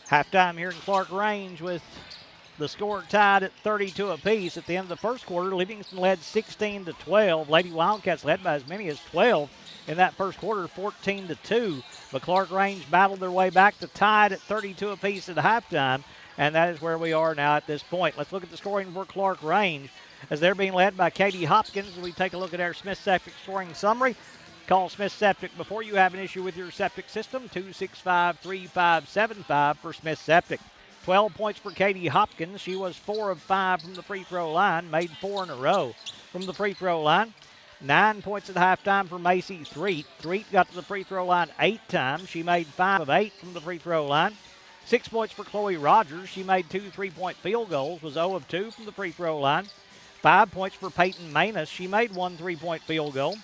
Speaker 2: Halftime here in ClarkRange with the score tied at 32 apiece. At the end of the first quarter, Livingston led 16-12. Lady Wildcats led by as many as 12 in that first quarter, 14-2. But ClarkRange battled their way back to tied at 32 apiece at halftime, and that is where we are now at this point. Let's look at the scoring for ClarkRange as they're being led by Katie Hopkins. As we take a look at our Smith Septic scoring summary. Call Smith Septic before you have an issue with your septic system, 265-3575 for Smith Septic. 12 points for Katie Hopkins. She was 4 of 5 from the free throw line, made 4 in a row from the free throw line. 9 points at halftime for Macy Threet. Threet got to the free throw line 8 times. She made 5 of 8 from the free throw line. 6 points for Chloe Rogers. She made 2 3-point field goals, was 0 of 2 from the free throw line. 5 points for Peyton Manus. She made 1 3-point field goal.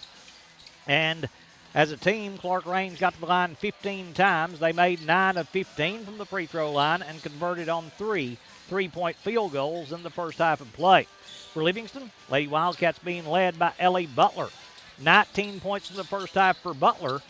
Speaker 2: And as a team, ClarkRange got to the line 15 times. They made 9 of 15 from the free throw line and converted on 3 3-point field goals in the first half of play. For Livingston, Lady Wildcats being led by Ellie Butler. 19 points in the first half for Butler.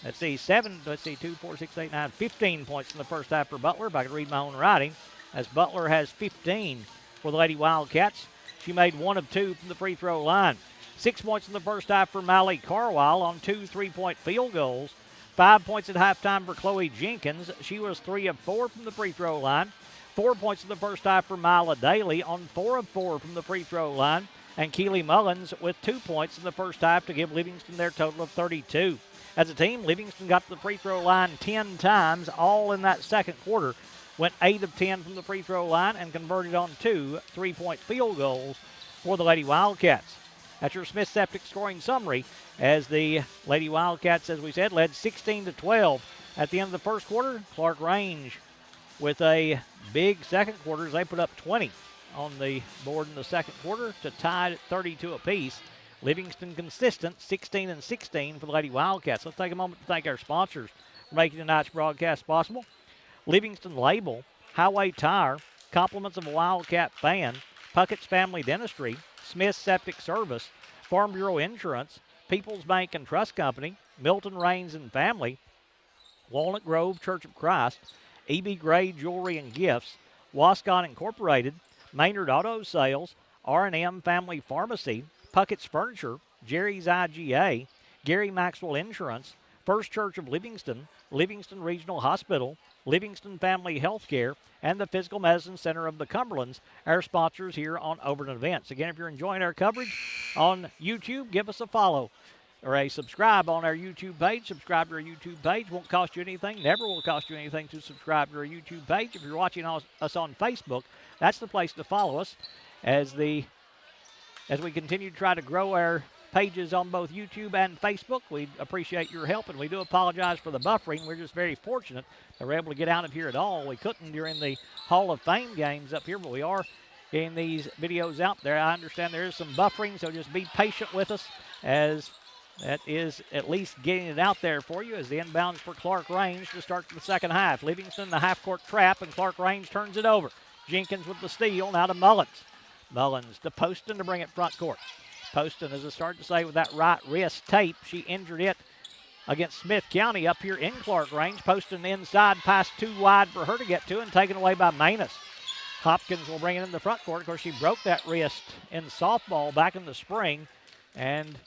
Speaker 2: 2, 4, 6, 8, 9, 15 points in the first half for Butler, if I could read my own writing, as Butler has 15 for the Lady Wildcats. She made 1 of 2 from the free throw line. 6 points in the first half for Mally Carwile on 2 3-point field goals. 5 points at halftime for Chloe Jenkins. She was 3 of 4 from the free throw line. 4 points in the first half for Mila Daly on 4 of 4 from the free throw line. And Keely Mullins with 2 points in the first half to give Livingston their total of 32. As a team, Livingston got to the free throw line 10 times, all in that second quarter. Went 8 of 10 from the free throw line and converted on 2 3-point field goals for the Lady Wildcats. That's your Smith Septic scoring summary as the Lady Wildcats, as we said, led 16-12 at the end of the first quarter. ClarkRange with a big second quarter as they put up 20 on the board in the second quarter to tie at 32 apiece. Livingston consistent, 16-16 for the Lady Wildcats. Let's take a moment to thank our sponsors for making tonight's broadcast possible. Livingston Label, Highway Tire, compliments of a Wildcat fan, Puckett's Family Dentistry, Smith Septic Service, Farm Bureau Insurance, People's Bank and Trust Company, Milton Rains and Family, Walnut Grove Church of Christ, E.B. Gray Jewelry and Gifts, Wascott Incorporated, Maynard Auto Sales, R&M Family Pharmacy, Puckett's Furniture, Jerry's IGA, Gary Maxwell Insurance, First Church of Livingston, Livingston Regional Hospital, Livingston Family Healthcare, and the Physical Medicine Center of the Cumberlands, our sponsors here on Overton Events. Again, if you're enjoying our coverage on YouTube, give us a follow or a subscribe on our YouTube page. Subscribe to our YouTube page. Won't cost you anything. Never will cost you anything to subscribe to our YouTube page. If you're watching us on Facebook, that's the place to follow us as we continue to try to grow our pages on both YouTube and Facebook. We appreciate your help, and we do apologize for the buffering. We're just very fortunate that we're able to get out of here at all. We couldn't during the Hall of Fame games up here, but we are getting these videos out there. I understand there is some buffering, so just be patient with us as that is at least getting it out there for you as the inbounds for ClarkRange to start the second half. Livingston the half-court trap, and ClarkRange turns it over. Jenkins with the steal, now to Mullins. Mullins to Poston to bring it front court. Poston, as I started to say, with that right wrist tape, she injured it against Smith County up here in ClarkRange. Poston inside, pass too wide for her to get to and taken away by Manus. Hopkins will bring it in the front court. Of course, she broke that wrist in softball back in the spring and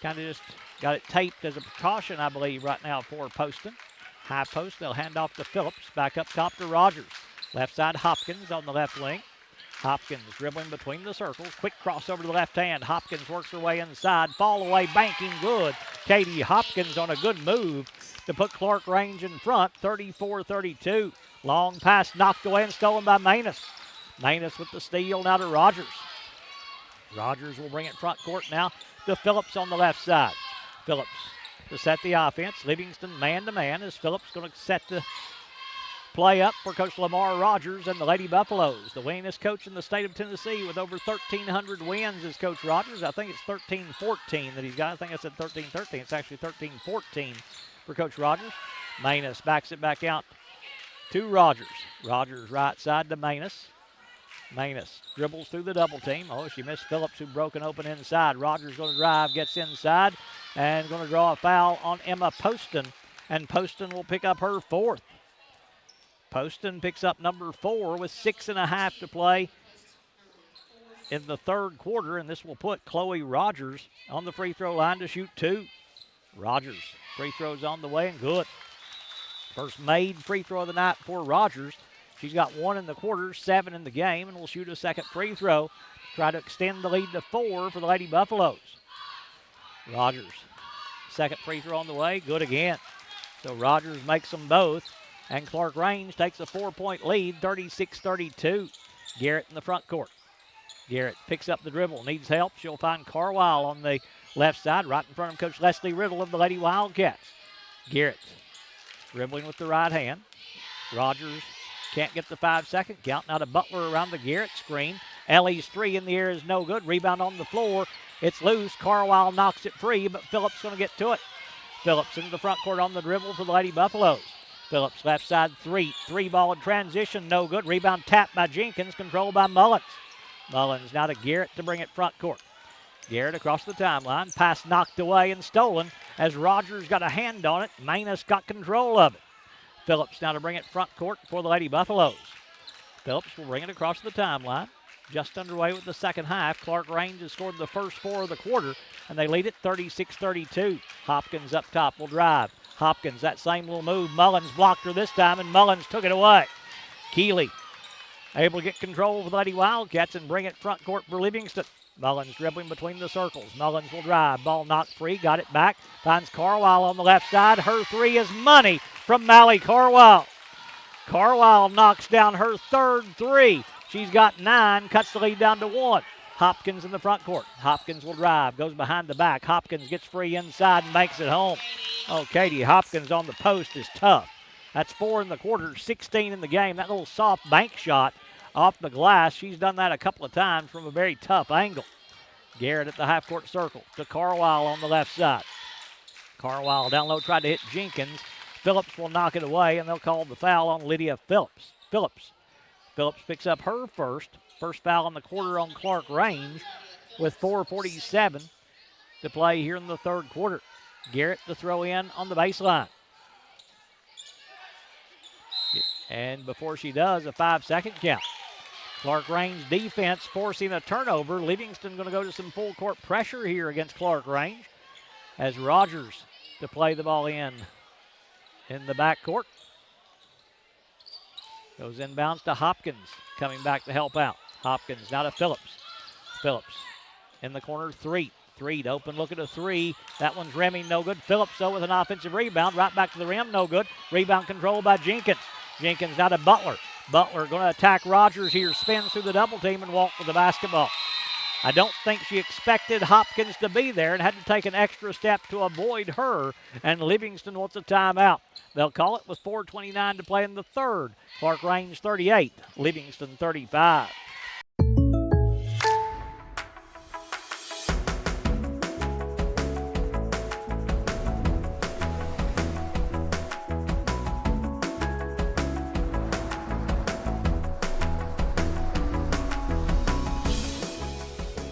Speaker 2: kind of just got it taped as a precaution, I believe, right now for Poston. High post, they'll hand off to Phillips. Back up top to Rogers. Left side, Hopkins on the left wing. Hopkins dribbling between the circles. Quick crossover to the left hand. Hopkins works her way inside. Fall away, banking good. Katie Hopkins on a good move to put ClarkRange in front, 34-32. Long pass knocked away and stolen by Manus. Manus with the steal now to Rogers. Rogers will bring it front court now to Phillips on the left side. Phillips to set the offense. Livingston man-to-man as Phillips going to set the play up for Coach Lamar Rogers and the Lady Buffaloes. The winningest coach in the state of Tennessee with over 1,300 wins is Coach Rogers. I think it's 13-14 that he's got. I think I said 13-13. It's actually 13-14 for Coach Rogers. Manus backs it back out to Rogers. Rogers right side to Manus. Manus dribbles through the double team. Oh, she missed Phillips, who broke an open inside. Rogers going to drive, gets inside, and going to draw a foul on Emma Poston. And Poston will pick up her fourth. Poston picks up number 4 with 6.5 to play in the third quarter, and this will put Chloe Rogers on the free throw line to shoot 2. Rogers, free throws on the way and good. First made free throw of the night for Rogers. She's got 1 in the quarter, 7 in the game, and will shoot a second free throw. Try to extend the lead to 4 for the Lady Buffaloes. Rogers, second free throw on the way, good again. So Rogers makes them both, and ClarkRange takes a 4-point lead, 36-32. Garrett in the front court. Garrett picks up the dribble, needs help. She'll find Carwile on the left side, right in front of Coach Leslie Riddle of the Lady Wildcats. Garrett dribbling with the right hand. Rogers can't get the 5-second count. Now to Butler around the Garrett screen. Ellie's 3 in the air is no good. Rebound on the floor. It's loose. Carwile knocks it free, but Phillips going to get to it. Phillips into the front court on the dribble for the Lady Buffaloes. Phillips left side 3. 3-ball in transition, no good. Rebound tapped by Jenkins, controlled by Mullins. Mullins now to Garrett to bring it front court. Garrett across the timeline. Pass knocked away and stolen as Rogers got a hand on it. Manus got control of it. Phillips now to bring it front court for the Lady Buffaloes. Phillips will bring it across the timeline. Just underway with the second half. ClarkRange has scored the first 4 of the quarter, and they lead it 36-32. Hopkins up top will drive. Hopkins, that same little move. Mullins blocked her this time, and Mullins took it away. Keeley able to get control of the Lady Wildcats and bring it front court for Livingston. Mullins dribbling between the circles. Mullins will drive. Ball knocked free. Got it back. Finds Carwile on the left side. Her 3 is money from Mally Carwile. Carwile knocks down her third 3. She's got 9. Cuts the lead down to 1. Hopkins in the front court. Hopkins will drive. Goes behind the back. Hopkins gets free inside and makes it home. Oh, Katie Hopkins on the post is tough. That's 4 in the quarter, 16 in the game. That little soft bank shot off the glass, she's done that a couple of times from a very tough angle. Garrett at the half-court circle to Carwile on the left side. Carwile down low, tried to hit Jenkins. Phillips will knock it away, and they'll call the foul on Lydia Phillips. Phillips picks up her first foul in the quarter on ClarkRange with 4:47 to play here in the third quarter. Garrett to throw in on the baseline. And before she does, a 5-second count. ClarkRange defense forcing a turnover. Livingston going to go to some full court pressure here against ClarkRange as Rogers to play the ball in the backcourt. Goes inbounds to Hopkins, coming back to help out. Hopkins now to Phillips. Phillips in the corner, 3. 3 to open look at a 3. That one's rimming, no good. Phillips, though, with an offensive rebound. Right back to the rim, no good. Rebound controlled by Jenkins. Jenkins now to Butler. Butler going to attack Rogers here. Spins through the double team and walk with the basketball. I don't think she expected Hopkins to be there and had to take an extra step to avoid her. And Livingston wants a timeout. They'll call it with 4:29 to play in the third. ClarkRange 38, Livingston 35.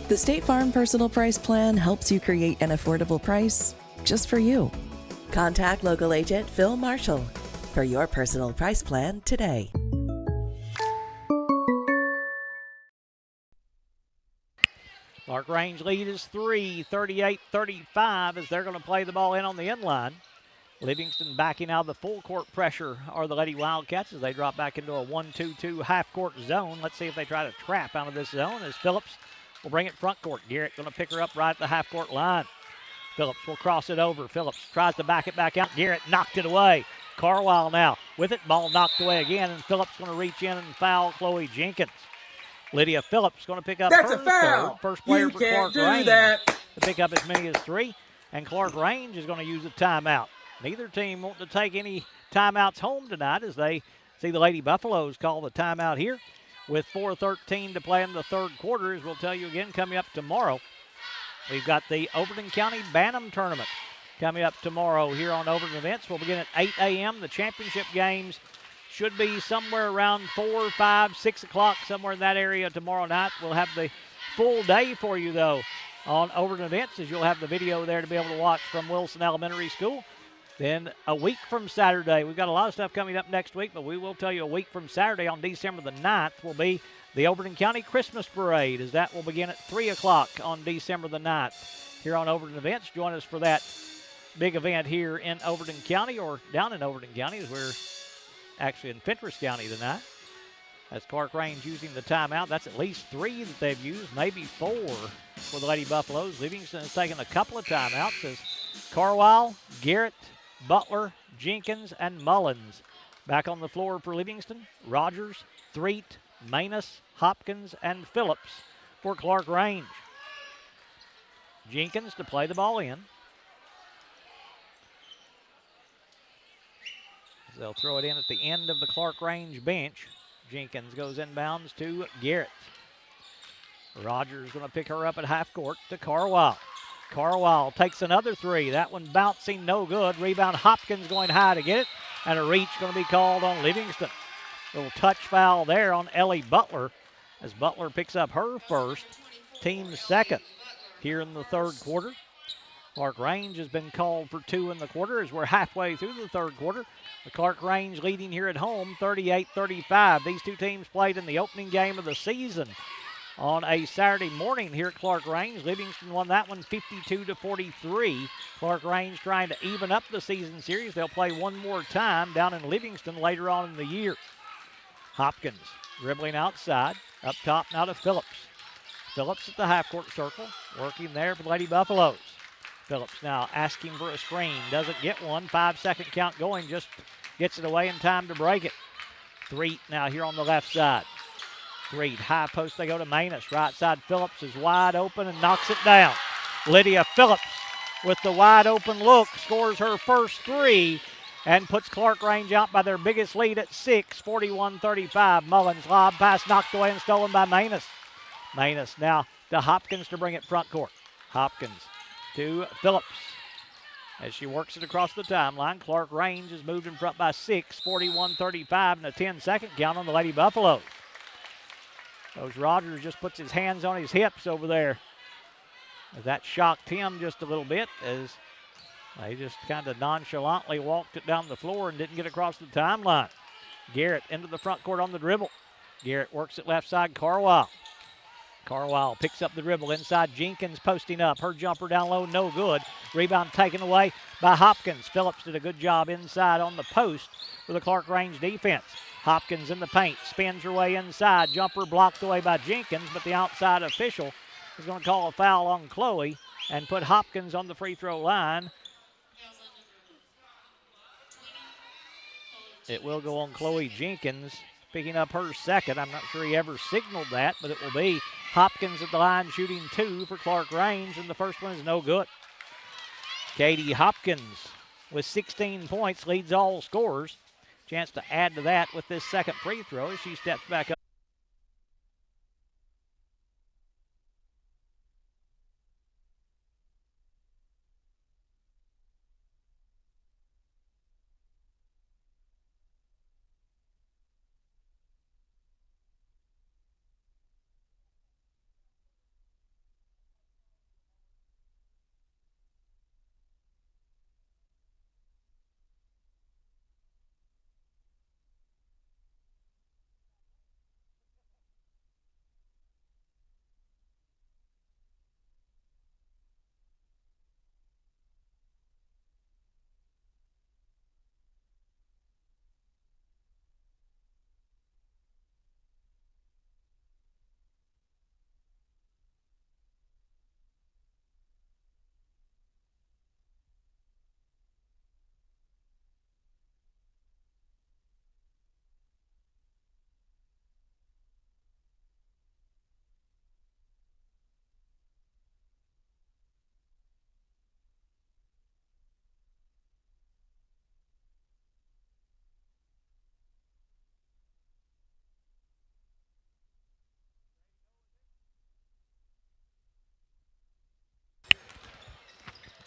Speaker 4: The State Farm Personal Price Plan helps you create an affordable price just for you. Contact local agent Phil Marshall for your personal price plan today.
Speaker 2: ClarkRange lead is 3, 38-35 as they're going to play the ball in on the inline. Livingston backing out of the full court pressure are the Lady Wildcats as they drop back into a 1-2-2 half-court zone. Let's see if they try to trap out of this zone as Phillips will bring it front court. Garrett going to pick her up right at the half-court line. Phillips will cross it over. Phillips tries to back it back out. Garrett knocked it away. Carwile now with it. Ball knocked away again, and Phillips going to reach in and foul Chloe Jenkins. Lydia Phillips going to pick up
Speaker 5: That's
Speaker 2: her
Speaker 5: a foul.
Speaker 2: third. First player
Speaker 5: You
Speaker 2: for
Speaker 5: can't do
Speaker 2: ClarkRange
Speaker 5: that.
Speaker 2: to pick up as many as 3. And ClarkRange is going to use a timeout. Neither team want to take any timeouts home tonight as they see the Lady Buffaloes call the timeout here. With 4:13 to play in the third quarter, as we'll tell you again coming up tomorrow. We've got the Overton County Bantam Tournament coming up tomorrow here on Overton Events. We'll begin at 8 a.m. The championship games should be somewhere around 4, 5, 6 o'clock, somewhere in that area tomorrow night. We'll have the full day for you, though, on Overton Events, as you'll have the video there to be able to watch from Wilson Elementary School. Then a week from Saturday, we've got a lot of stuff coming up next week, but we will tell you a week from Saturday on December the 9th will be the Overton County Christmas Parade, as that will begin at 3 o'clock on December the 9th here on Overton Events. Join us for that big event here in Overton County or down in Overton County, as we're actually in Fentress County tonight. That's ClarkRange using the timeout. That's at least 3 that they've used, maybe 4 for the Lady Buffaloes. Livingston has taken a couple of timeouts as Carwile, Garrett, Butler, Jenkins, and Mullins back on the floor for Livingston. Rogers, Threet, Manus, Hopkins, and Phillips for ClarkRange. Jenkins to play the ball in. They'll throw it in at the end of the ClarkRange bench. Jenkins goes inbounds to Garrett. Rogers going to pick her up at half court to Carwile. Carwile takes another 3. That one bouncing, no good. Rebound, Hopkins going high to get it. And a reach going to be called on Livingston. Little touch foul there on Ellie Butler as Butler picks up her first, team's second here in the third quarter. ClarkRange has been called for 2 in the quarter as we're halfway through the third quarter. The ClarkRange leading here at home 38-35. These two teams played in the opening game of the season on a Saturday morning here at ClarkRange. Livingston won that one 52-43. ClarkRange trying to even up the season series. They'll play one more time down in Livingston later on in the year. Hopkins dribbling outside. Up top now to Phillips. Phillips at the half-court circle, working there for the Lady Buffaloes. Phillips now asking for a screen. Doesn't get one. 5-second count going. Just gets it away in time to break it. Threet now here on the left side. Threet, high post, they go to Manus. Right side, Phillips is wide open and knocks it down. Lydia Phillips with the wide open look scores her first 3 and puts ClarkRange out by their biggest lead at 6, 41-35. Mullins lob pass knocked away and stolen by Manus. Manus now to Hopkins to bring it front court. Hopkins to Phillips. As she works it across the timeline, ClarkRange is moved in front by 6, 41-35, and a 10-second count on the Lady Buffaloes. Coach Rogers just puts his hands on his hips over there. That shocked him just a little bit as they just kind of nonchalantly walked it down the floor and didn't get across the timeline. Garrett into the front court on the dribble. Garrett works it left side, Carwile. Carwile picks up the dribble inside. Jenkins posting up. Her jumper down low, no good. Rebound taken away by Hopkins. Phillips did a good job inside on the post for the ClarkRange defense. Hopkins in the paint, spins her way inside. Jumper blocked away by Jenkins, but the outside official is going to call a foul on Chloe and put Hopkins on the free throw line. It will go on Chloe Jenkins, picking up her second. I'm not sure he ever signaled that, but it will be Hopkins at the line shooting 2 for ClarkRange, and the first one is no good. Katie Hopkins with 16 points leads all scorers. Chance to add to that with this second free throw as she steps back up.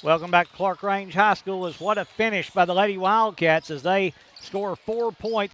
Speaker 2: Welcome back to ClarkRange High School. What a finish by the Lady Wildcats as they score 4 points.